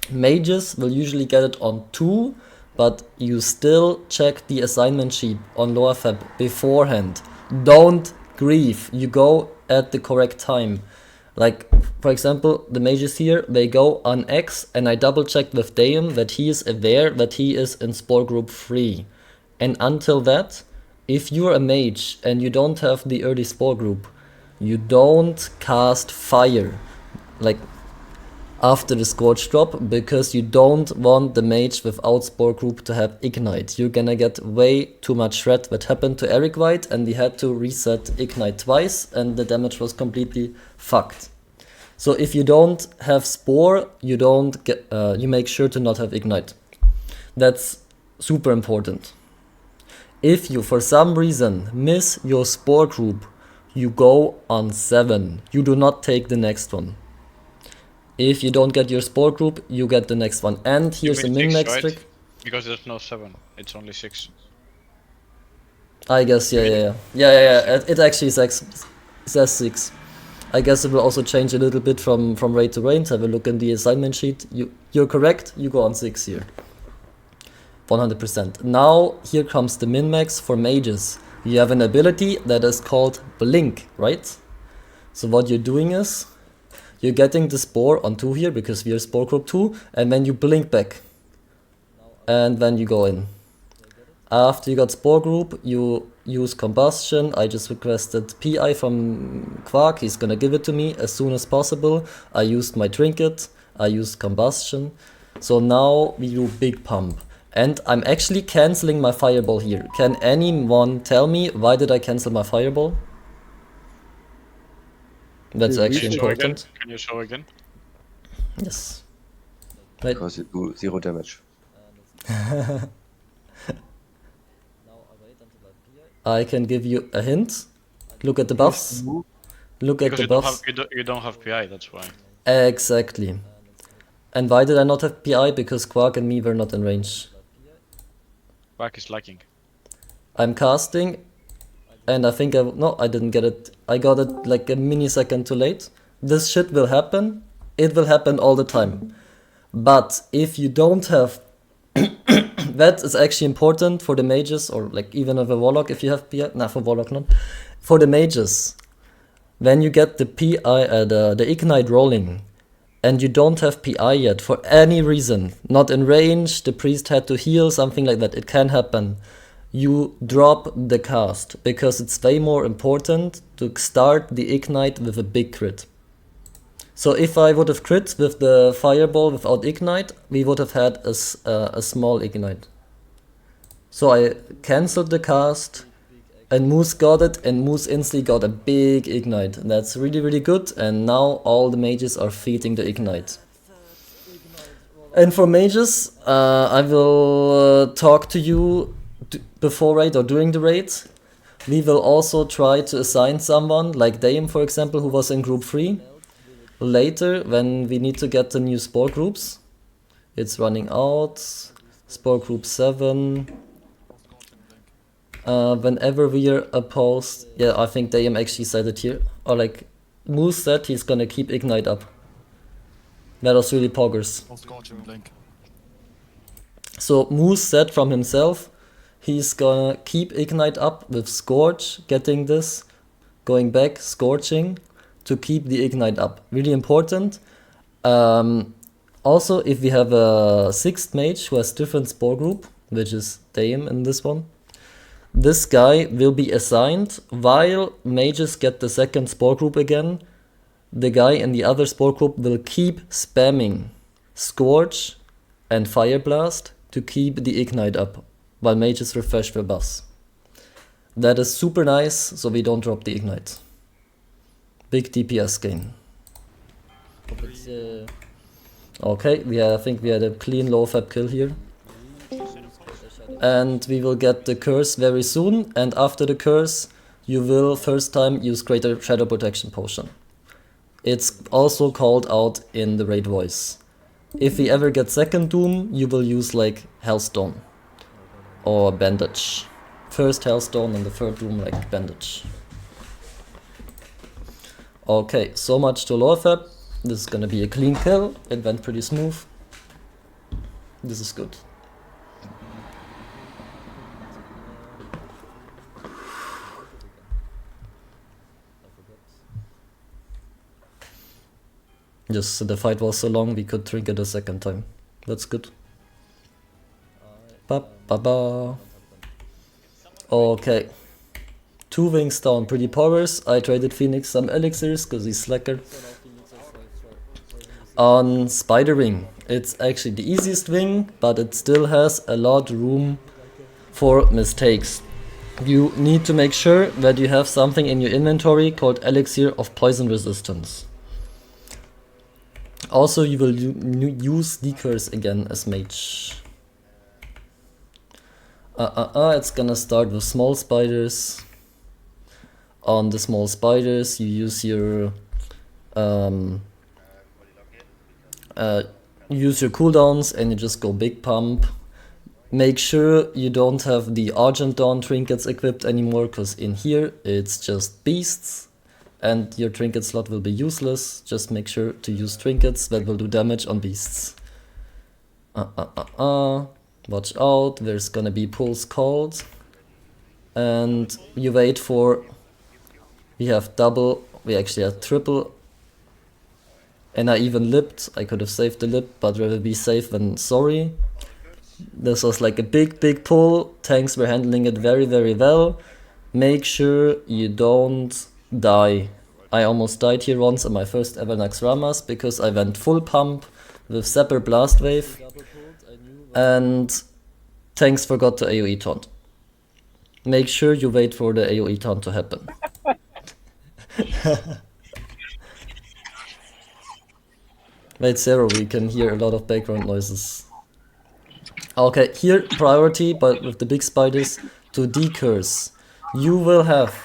Mages will usually get it on 2, but you still check the assignment sheet on lower fab beforehand. Don't grieve, you go at the correct time. Like, for example, the mages here, they go on X, and I double checked with Daeum that he is aware that he is in Spore Group 3. And until that, if you're a mage and you don't have the early Spore Group, you don't cast fire, like, after the Scorch drop, because you don't want the mage without Spore Group to have Ignite. You're gonna get way too much threat. That happened to Eric White, and we had to reset Ignite twice, and the damage was completely fucked. So if you don't have Spore, you don't get, you make sure to not have Ignite. That's super important. If you, for some reason, miss your Spore Group, you go on 7. You do not take the next one. If you don't get your Spore Group, you get the next one. And here's a min-max trick. Because there's no 7, it's only 6. I guess, yeah. It actually says 6. I guess it will also change a little bit from raid to raid. Have a look in the assignment sheet. You're correct, you go on 6 here. 100%. Now, here comes the min-max for mages. You have an ability that is called Blink, right? So what you're doing is, you're getting the Spore on 2 here, because we are Spore Group 2, and then you blink back. And then you go in. After you got Spore Group, you use Combustion. I just requested PI from Quark, he's gonna give it to me as soon as possible. I used my Trinket, I used Combustion. So now we do Big Pump. And I'm actually cancelling my Fireball here. Can anyone tell me why did I cancel my Fireball? That's actually important. Can you show again? Yes. Wait. Because you do 0 damage. I can give you a hint. Look at the buffs. Look at Because the buffs. you don't have PI, that's why. Exactly. And why did I not have PI? Because Quark and me were not in range. Back is lacking. I'm casting, and I think no, I didn't get it. I got it like a millisecond too late. This shit will happen. It will happen all the time. But if you don't have, that is actually important for the mages, or like even of a warlock if you have PI. Nah, for warlock not. For the mages, when you get the PI, the ignite rolling, and you don't have PI yet for any reason, not in range, the priest had to heal, something like that, it can happen. You drop the cast, because it's way more important to start the ignite with a big crit. So if I would have crit with the fireball without ignite, we would have had a small ignite. So I cancelled the cast, and Moose got it, and Moose instantly got a big ignite. That's really, really good, and now all the mages are feeding the ignite. And for mages, I will talk to you before raid or during the raid. We will also try to assign someone, like Daeum for example, who was in group 3. Later, when we need to get the new Spore groups. It's running out. Spore group 7. Whenever we are opposed, yeah, I think Daeum actually said it here, or like Moose said he's gonna keep Ignite up. That was really poggers. So Moose said from himself, he's gonna keep Ignite up with Scorch, getting this, going back, Scorching, to keep the Ignite up. Really important. Also, if we have a 6th mage who has different Spore group, which is Daeum in this one, this guy will be assigned while mages get the 2nd Spore group again. The guy in the other Spore group will keep spamming Scorch and Fire Blast to keep the Ignite up while mages refresh their buffs. That is super nice, so we don't drop the Ignite. Big DPS gain. Okay, I think we had a clean low fab kill here. And we will get the curse very soon, and after the curse you will first time use greater shadow protection potion. It's also called out in the raid voice. If we ever get 2nd doom, you will use like Hellstone. or bandage. First Hellstone in the third room, like bandage. Okay, so much to lore fab. This is gonna be a clean kill. It went pretty smooth. This is good. Just the fight was so long we could drink it a second time. That's good. Ba ba ba. Okay. 2 wings down, pretty powers. I traded Phoenix some elixirs because he's slacker. On Spider Wing, it's actually the easiest wing, but it still has a lot room for mistakes. You need to make sure that you have something in your inventory called Elixir of Poison Resistance. Also, you will use Decurse again as mage. It's gonna start with small spiders. On the small spiders, you use your cooldowns and you just go big pump. Make sure you don't have the Argent Dawn trinkets equipped anymore, because in here it's just beasts and your trinket slot will be useless. Just make sure to use trinkets that will do damage on beasts. Watch out, there's gonna be pulls called. And you wait for... We have double, we actually have triple. And I even lipped. I could have saved the lip, but rather be safe than sorry. This was like a big pull. Tanks were handling it very well. Make sure you don't die. I almost died here once in my first ever Naxxramas because I went full pump with Zapper Blast Wave and tanks forgot to AoE taunt. Make sure you wait for the AoE taunt to happen. Wait, Zero, we can hear a lot of background noises. Okay, here priority, but with the big spiders, to decurse. You will have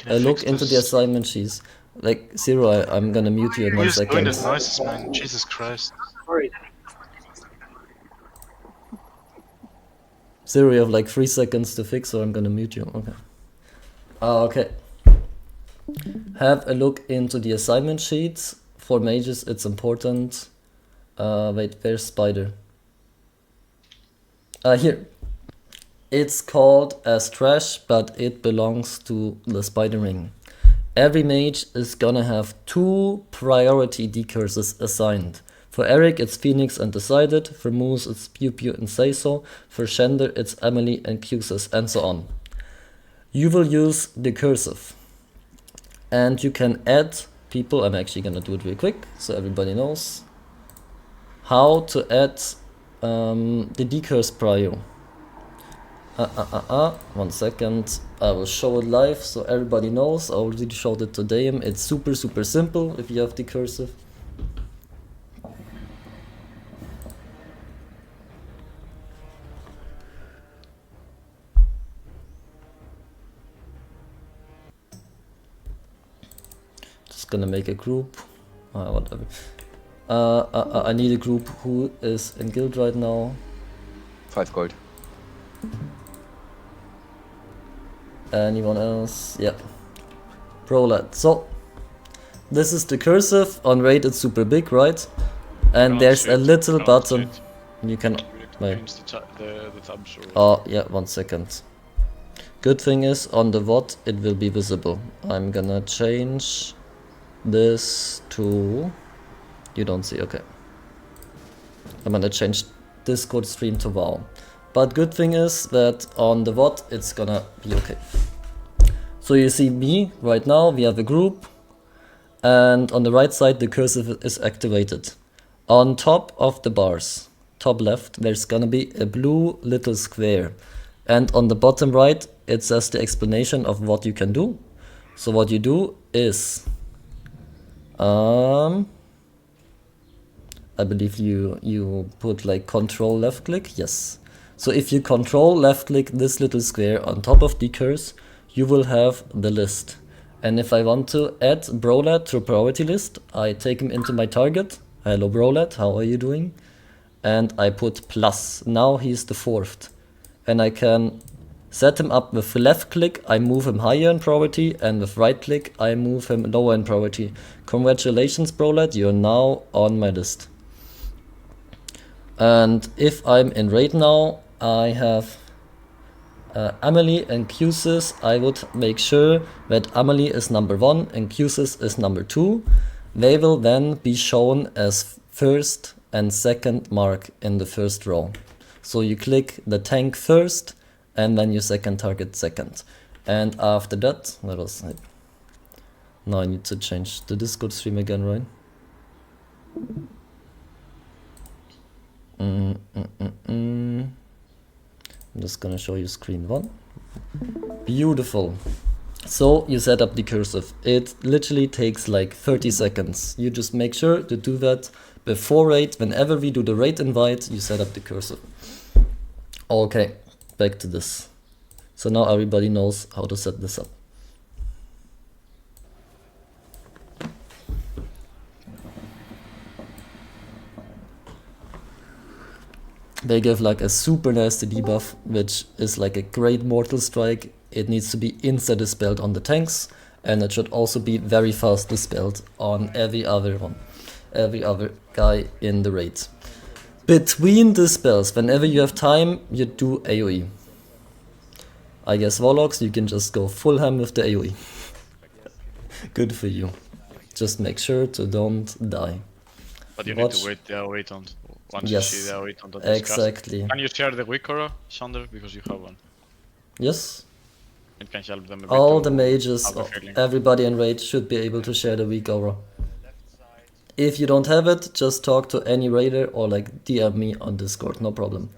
a look into the assignment sheets. Like, Zero, I'm gonna mute you in 1 second. Doing these noises, man. Jesus Christ. Sorry. Zero, you have like 3 seconds to fix, or I'm gonna mute you. Okay. Okay. Have a look into the assignment sheets. For mages, it's important. Wait, where's spider? Here. It's called as trash, but it belongs to the spider ring. Every mage is gonna have 2 priority decurses assigned. For Eric, it's Phoenix and Decided. For Moose, it's Pew Pew and Say So. For Shender, it's Emily and Cusis, and so on. You will use Decursive. And you can add people. I'm actually gonna do it real quick so everybody knows how to add the decurse prio. 1 second. I will show it live so everybody knows. I already showed it to Dame. It's super simple if you have decursive. Gonna make a group, whatever. I need a group who is in guild right now. 5 gold. Anyone else? Yeah. Prolat. So this is the cursive. On raid it's super big, right? And there's a little button you can wait. Oh yeah, 1 second. Good thing is on the VOD it will be visible. I'm gonna change this to... You don't see, okay. I'm gonna change Discord stream to WoW. But good thing is that on the VOD it's gonna be okay. So you see me right now, we have a group. And on the right side the cursive is activated. On top of the bars, top left, there's gonna be a blue little square. And on the bottom right it says the explanation of what you can do. So what you do is... I believe you put like control left click, yes. So if you control left click this little square on top of decurse, you will have the list. And if I want to add Brolat to priority list, I take him into my target. Hello Brolat, how are you doing? And I put plus, now he's the 4th. and I can set him up with left click, I move him higher in priority, and with right click, I move him lower in priority. Congratulations, Brolad, you're now on my list. And if I'm in raid now, I have Amelie and Qsis. I would make sure that Amelie is number 1 and Qsis is number 2. They will then be shown as first and second mark in the first row. So you click the tank first, and then your second target second. And after that, what was it? Now I need to change the Discord stream again, right? I'm just gonna show you screen 1. Beautiful. So you set up Decursive. It literally takes like 30 seconds. You just make sure to do that before raid. Whenever we do the raid invite, you set up Decursive. Okay, back to this. So now everybody knows how to set this up. They give like a super nasty debuff, which is like a great mortal strike. It needs to be insta dispelled on the tanks, and it should also be very fast dispelled on every other one, every other guy in the raid. Between dispels, whenever you have time, you do AoE. I guess Warlocks, you can just go full ham with the AoE. Good for you. Just make sure to don't die. But you Watch. need to wait the wait on once Yes, you see the wait on the exactly. Can you share the Wicora, Sander, because you have one? Yes. It can help them a bit. All to the mages, have a feeling. everybody in raid should be able to share the weak aura. If you don't have it, just talk to any raider or like DM me on Discord, no problem.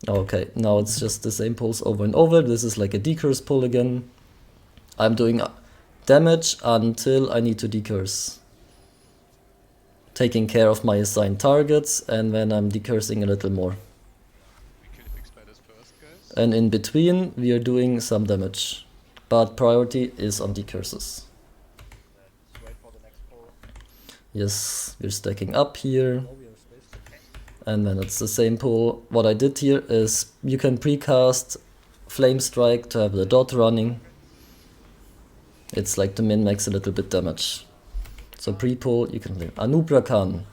Okay, now it's just the same pulls over and over. This is like a decurse pull again. I'm doing damage until I need to decurse. Taking care of my assigned targets, and then I'm decursing a little more. And in between, we are doing some damage. But priority is on decurses. Yes, we're stacking up here. And then it's the same pull. What I did here is you can precast Flame Strike to have the dot running. It's like to min-max a little bit damage. So pre-pull, you can play Anubra Khan.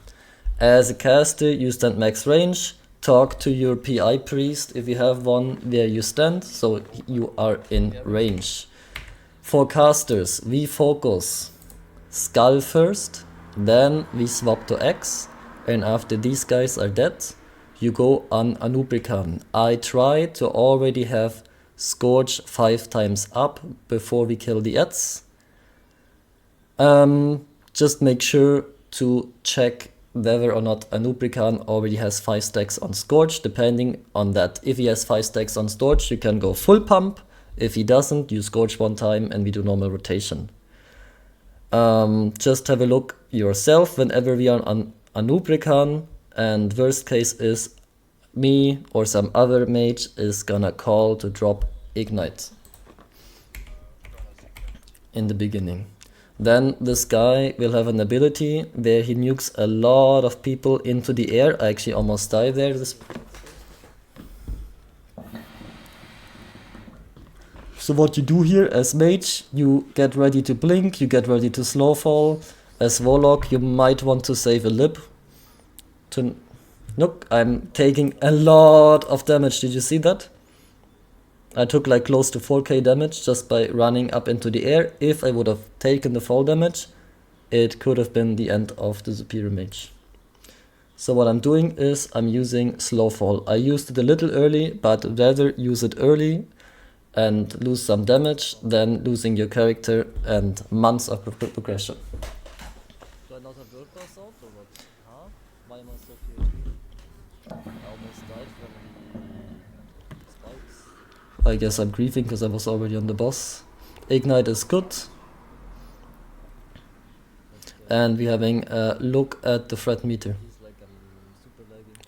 As a caster, you stand max range. Talk to your PI priest if you have one where you stand, so you are in range. For casters, we focus Skull first, then we swap to X, and after these guys are dead, you go on Anubrican. I try to already have Scourge 5 times up before we kill the Eds. Just make sure to check whether or not Anubrican already has 5 stacks on Scourge, depending on that. If he has 5 stacks on Scourge, you can go full pump. If he doesn't, you Scourge 1 time and we do normal rotation. Just have a look yourself whenever we are on Anubrican, and worst case is me or some other mage is gonna call to drop Ignite in the beginning. Then this guy will have an ability where he nukes a lot of people into the air. I actually almost died there. So what you do here as mage, you get ready to blink, you get ready to slow fall. As warlock, you might want to save a lip. Look, I'm taking a lot of damage. Did you see that? I took like close to 4k damage just by running up into the air. If I would have taken the fall damage, it could have been the end of the superior mage. So what I'm doing is I'm using slow fall. I used it a little early, but rather use it early and lose some damage than losing your character and months of progression. Do I not have word pass out or what? Huh? Why am I so few? I almost died from the spikes. I guess I'm grieving because I was already on the boss. Ignite is good. And we're having a look at the threat meter.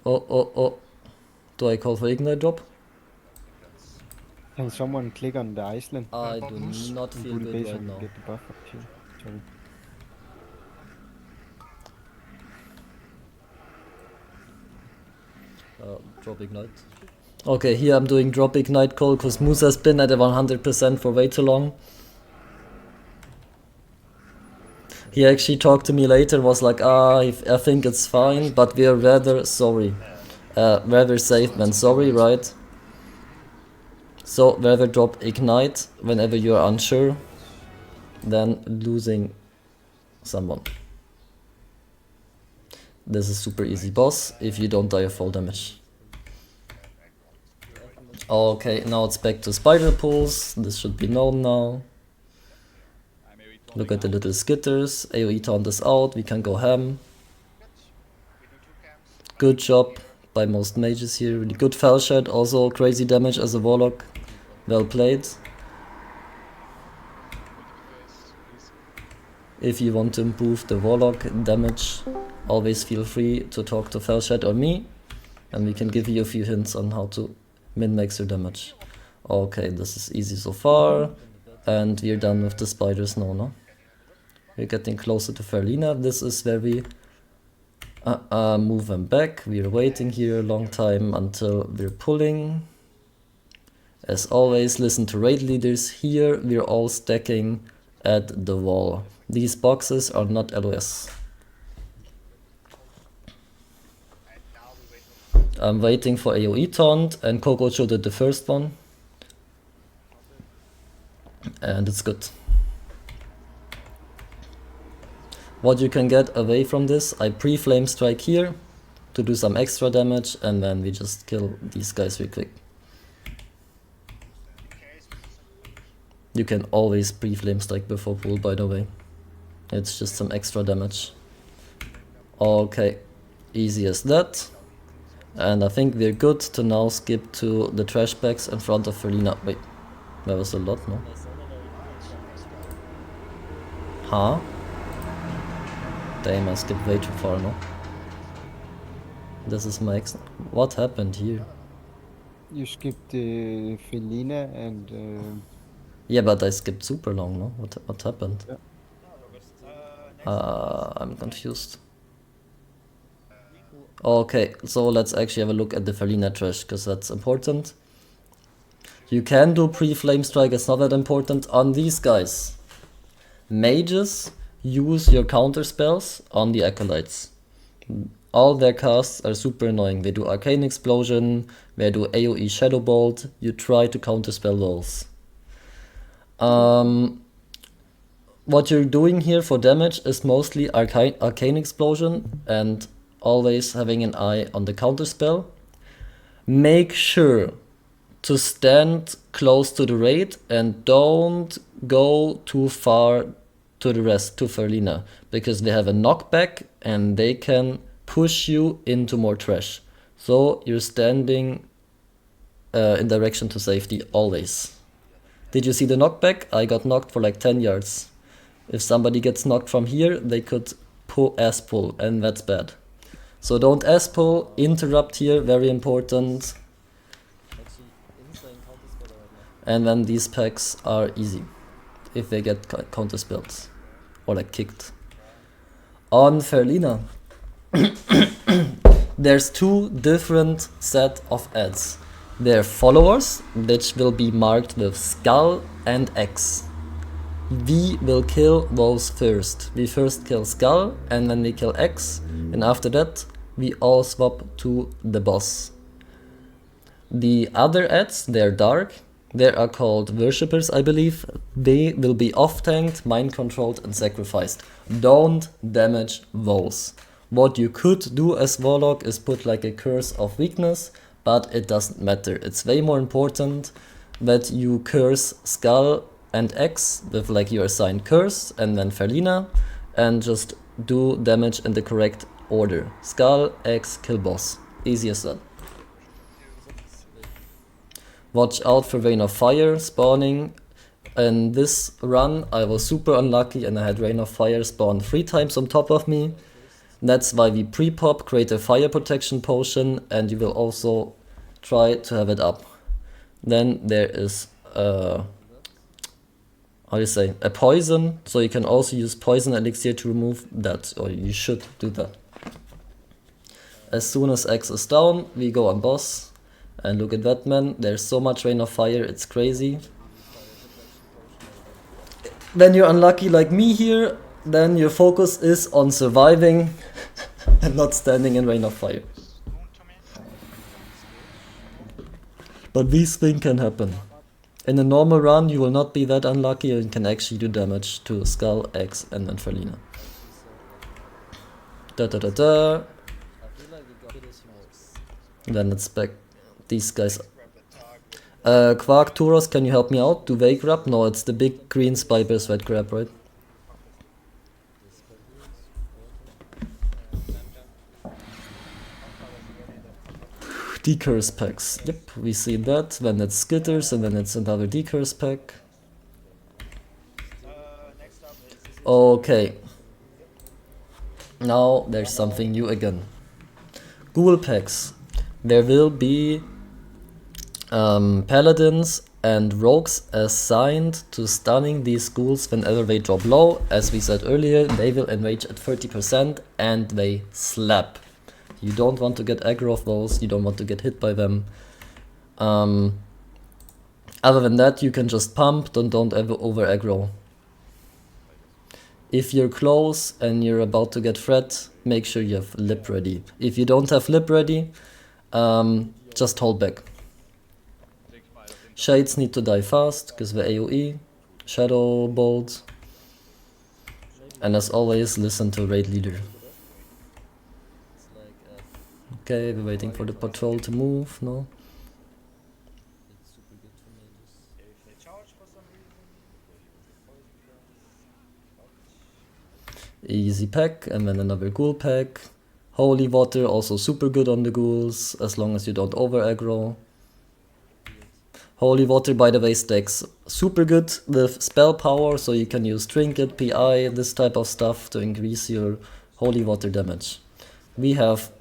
Oh. Do I call for Ignite drop? Can someone click on the Iceland? I do not And feel do the good base right and now. get the buff up here. Sorry. Drop Ignite. Okay, here I'm doing Drop Ignite call because Musa's been at a 100% for way too long. He actually talked to me later, was like, I think it's fine, but we are rather sorry. Rather safe than sorry, right? So rather drop Ignite whenever you are unsure than losing someone. This is super easy boss if you don't die of fall damage. Okay, now it's back to spider pulls. This should be known now. Look at the little skitters. AoE taunt is out, we can go ham. Good job by most mages here. Really good fell shot, also crazy damage as a warlock. Well played. If you want to improve the warlock damage, always feel free to talk to Felshad or me, and we can give you a few hints on how to min-max your damage. Okay, this is easy so far, and we're done with the spiders now, no? We're getting closer to Ferlina. This is where we move them back. We're waiting here a long time until we're pulling. As always, listen to raid leaders. Here we're all stacking at the wall. These boxes are not LOS. I'm waiting for AoE taunt, and Kokocho did the first one. And it's good. What you can get away from this, I pre-flame strike here to do some extra damage, and then we just kill these guys real quick. You can always pre-flame strike before pull, by the way. It's just some extra damage. Okay, easy as that. And I think we're good to now skip to the trash bags in front of Ferlina. Wait, there was a lot, no? Huh? Damn, I skipped way too far, no? This is my ex. What happened here? You skipped Felina and Yeah, but I skipped super long, no? What happened? Yeah. I'm confused. Okay, so let's actually have a look at the Felina trash, because that's important. You can do pre-flame strike, it's not that important on these guys. Mages use your counter spells on the acolytes. All their casts are super annoying. They do Arcane Explosion, they do AoE Shadow Bolt, you try to counterspell those. What you're doing here for damage is mostly Arcane Explosion and always having an eye on the counterspell. Make sure to stand close to the raid and don't go too far to the rest, to Ferlina, because they have a knockback and they can push you into more trash. So you're standing in direction to safety always. Did you see the knockback? I got knocked for like 10 yards. If somebody gets knocked from here, they could ass pull, and that's bad. So don't ass pull, interrupt here, very important. And then these packs are easy, if they get counterspelled, or like kicked. On Ferlina, there's two different set of ads. They're followers, which will be marked with skull and X. We will kill those first. We first kill skull and then we kill X, and after that we all swap to the boss. The other ads, they're dark. They are called worshippers, I believe. They will be off-tanked, mind-controlled and sacrificed. Don't damage those. What you could do as warlock is put like a curse of weakness, but it doesn't matter. It's way more important that you curse skull and X with like your assigned curse, and then Ferlina, and just do damage in the correct order. Skull, X, kill boss. Easy as that. Watch out for Rain of Fire spawning. In this run I was super unlucky and I had Rain of Fire spawn 3 times on top of me. That's why we pre-pop, create a fire protection potion, and you will also try to have it up. Then there is a poison, so you can also use poison elixir to remove that, or you should do that. As soon as X is down, we go on boss. And look at that, man. There's so much rain of fire, it's crazy. When you're unlucky like me here, then your focus is on surviving and not standing in rain of fire. But this thing can happen. In a normal run, you will not be that unlucky and can actually do damage to Skull, X, and then Felina. Da. Then it's back. These guys. Quark, Turos, can you help me out? Do they grab? No, it's the big green spiders that grab, right? Decurse packs. Yep, we see that. Then it's Skitters and then it's another Decurse pack. Okay. Now there's something new again. Ghoul packs. There will be paladins and rogues assigned to stunning these ghouls whenever they drop low. As we said earlier, they will enrage at 30% and they slap. You don't want to get aggro of those, you don't want to get hit by them. Other than that, you can just pump, don't ever over aggro. If you're close and you're about to get threat, make sure you have lip ready. If you don't have lip ready, just hold back. Shades need to die fast, because the AoE, Shadow Bolt. And as always, listen to raid leader. Okay, we're waiting for the patrol to move, no? Easy pack, and then another ghoul pack. Holy water, also super good on the ghouls, as long as you don't over aggro. Holy water, by the way, stacks super good with spell power, so you can use trinket, PI, this type of stuff to increase your holy water damage. We have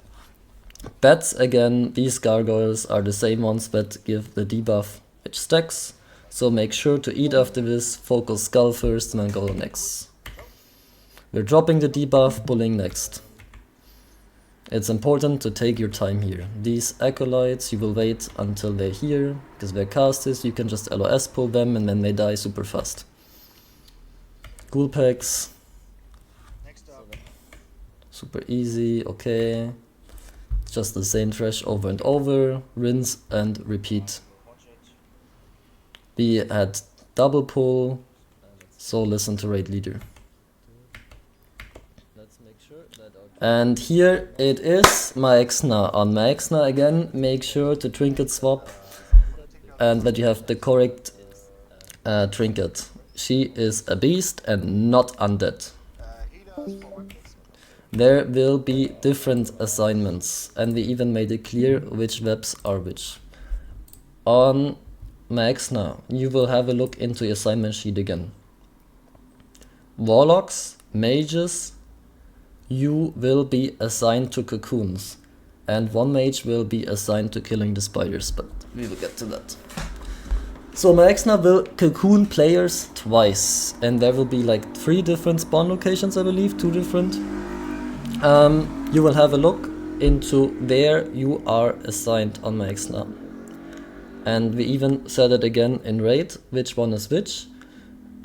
bats again. These gargoyles are the same ones that give the debuff, which stacks. So make sure to eat after this, focus skull first, and then go next. We're dropping the debuff, pulling next. It's important to take your time here. These acolytes, you will wait until they're here, because they're casters, you can just LOS pull them and then they die super fast. Ghoul packs. Super easy, okay. Just the same trash over and over, rinse and repeat. We had double pull, so listen to raid leader. And here it is, Naxxramas. On Naxxramas again, make sure to trinket swap and that you have the correct trinket. She is a beast and not undead. There will be different assignments, and we even made it clear which webs are which. On Naxxramas, you will have a look into your assignment sheet again. Warlocks, mages, you will be assigned to cocoons, and one mage will be assigned to killing the spiders, but we will get to that. So Naxxramas will cocoon players twice, and there will be like 3 different spawn locations, I believe, 2 different. You will have a look into where you are assigned on Naxxramas. And we even said it again in raid, which one is which.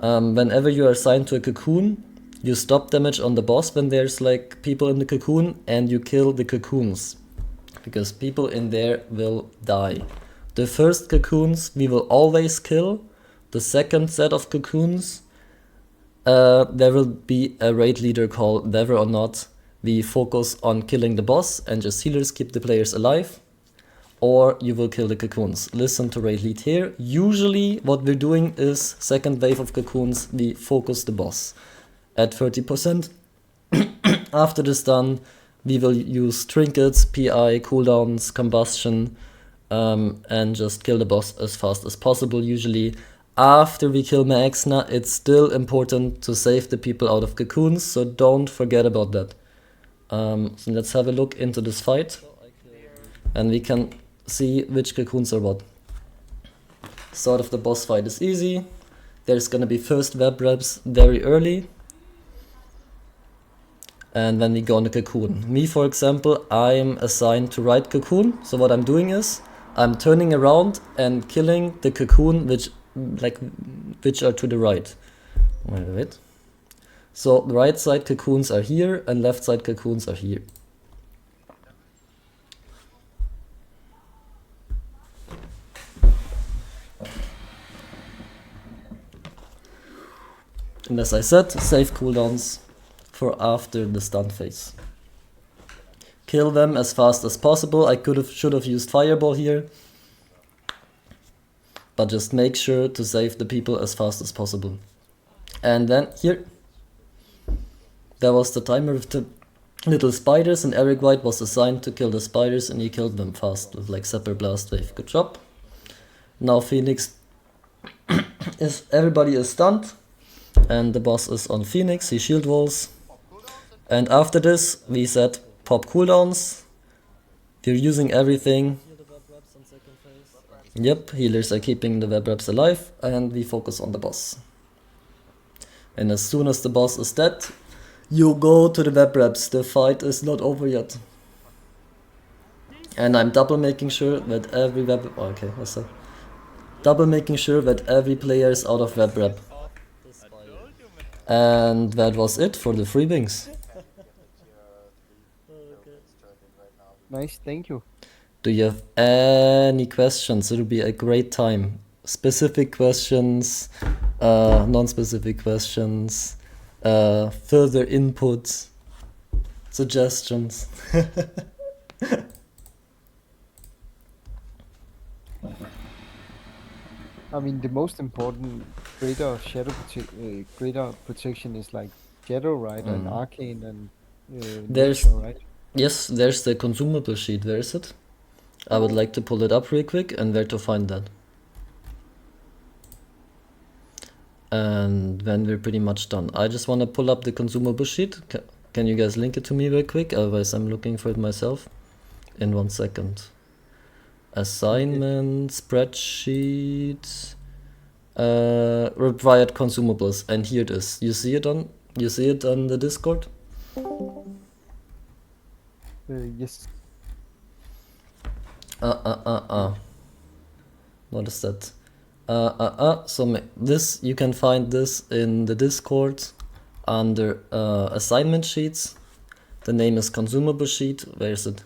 Whenever you are assigned to a cocoon, you stop damage on the boss when there's like people in the cocoon, and you kill the cocoons, because people in there will die. The first cocoons we will always kill. The second set of cocoons, there will be a raid leader call. Whether or not we focus on killing the boss and just healers keep the players alive, or you will kill the cocoons. Listen to raid lead here. Usually what we're doing is second wave of cocoons, we focus the boss at 30%. After this done, we will use trinkets, PI, cooldowns, combustion, and just kill the boss as fast as possible. Usually after we kill Naxxramas, it's still important to save the people out of cocoons, so don't forget about that. So let's have a look into this fight, and we can see which cocoons are what. Start of the boss fight is easy. There's gonna be first web reps very early. and then we go on the cocoon. Me, for example, I'm assigned to right cocoon, so what I'm doing is I'm turning around and killing the cocoon which are to the right. Wait. So the right side cocoons are here and left side cocoons are here. And as I said, save cooldowns for after the stun phase. Kill them as fast as possible. I should have used fireball here, but just make sure to save the people as fast as possible. And then here, there was the timer with the little spiders, and Eric White was assigned to kill the spiders, and he killed them fast with like Sepper Blast Wave. Good job. Now Phoenix everybody is stunned, and the boss is on Phoenix. He shield walls, and after this we set pop cooldowns. We're using everything. Yep, healers are keeping the web reps alive, and we focus on the boss. And as soon as the boss is dead, you go to the web reps. The fight is not over yet. And I'm double making sure that every web... Oh, okay, what's that? Double making sure that every player is out of web rep. And that was it for the free wings. Nice, thank you. Do you have any questions? It'll be a great time. Specific questions, non-specific questions, further input, suggestions. I mean, the most important greater protection is like Shadow, right? And Arcane and There's- Nature, right? Yes, there's the consumable sheet. Where is it? I would like to pull it up real quick, and where to find that. And then we're pretty much done. I just want to pull up the consumable sheet. Can you guys link it to me real quick? Otherwise I'm looking for it myself. In 1 second. Assignment, spreadsheet, required consumables, and here it is. You see it on the Discord? Yes. What is that? So this, you can find this in the Discord under assignment sheets. The name is consumable sheet. Where is it?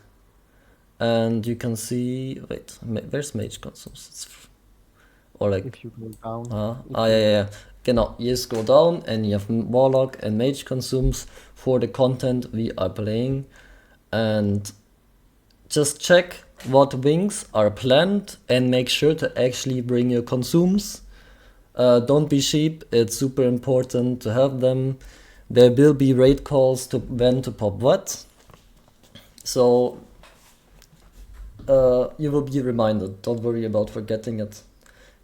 And you can see, wait, where's mage consumes? Or like, If you go down. yeah. Genau, you just go down and you have warlock and mage consumes for the content we are playing. And just check what wings are planned and make sure to actually bring your consumes. Don't be sheep, it's super important to have them. There will be raid calls to when to pop what. So you will be reminded, don't worry about forgetting it.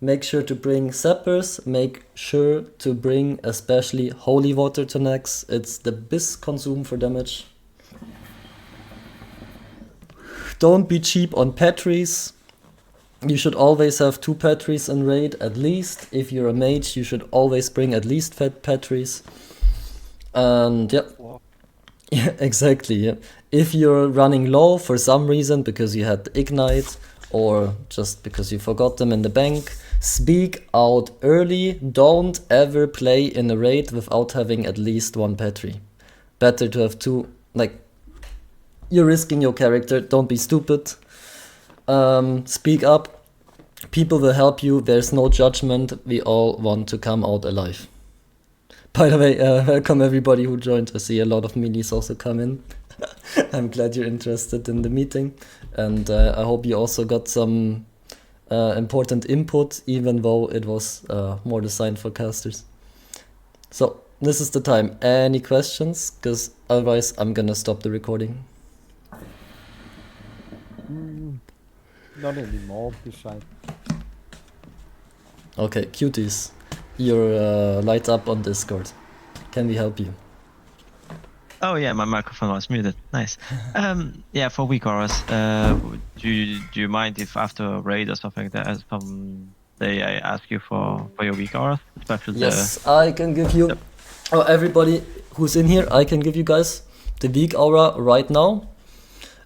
Make sure to bring sappers, make sure to bring especially holy water to Nax. It's the best consume for damage. Don't be cheap on patries. You should always have 2 patries in raid at least. If you're a mage, you should always bring at least patries. And yeah. Yeah, exactly. Yeah. If you're running low for some reason because you had ignite or just because you forgot them in the bank, speak out early. Don't ever play in a raid without having at least 1 patry. Better to have 2. Like, you're risking your character. Don't be stupid. Speak up. People will help you. There's no judgment. We all want to come out alive. By the way, welcome everybody who joined. I see a lot of minis also come in. I'm glad you're interested in the meeting. And I hope you also got some important input, even though it was more designed for casters. So, this is the time. Any questions? Because otherwise I'm gonna stop the recording. Not anymore, besides. Okay, cuties. You're light up on Discord. Can we help you? Oh yeah, my microphone was muted. Nice. Yeah, for weak auras, do you mind if after a raid or something like that, I ask you for your weak auras, especially Yes, I can give you. Oh, everybody who's in here, I can give you guys the week aura right now.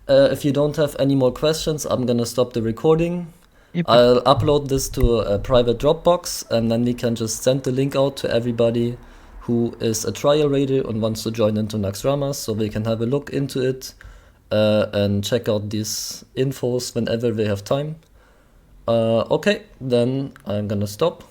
If you don't have any more questions, I'm gonna stop the recording. Yep. I'll upload this to a private Dropbox, and then we can just send the link out to everybody who is a trial raider and wants to join into Naxxramas, so they can have a look into it and check out these infos whenever they have time. Okay, then I'm gonna stop.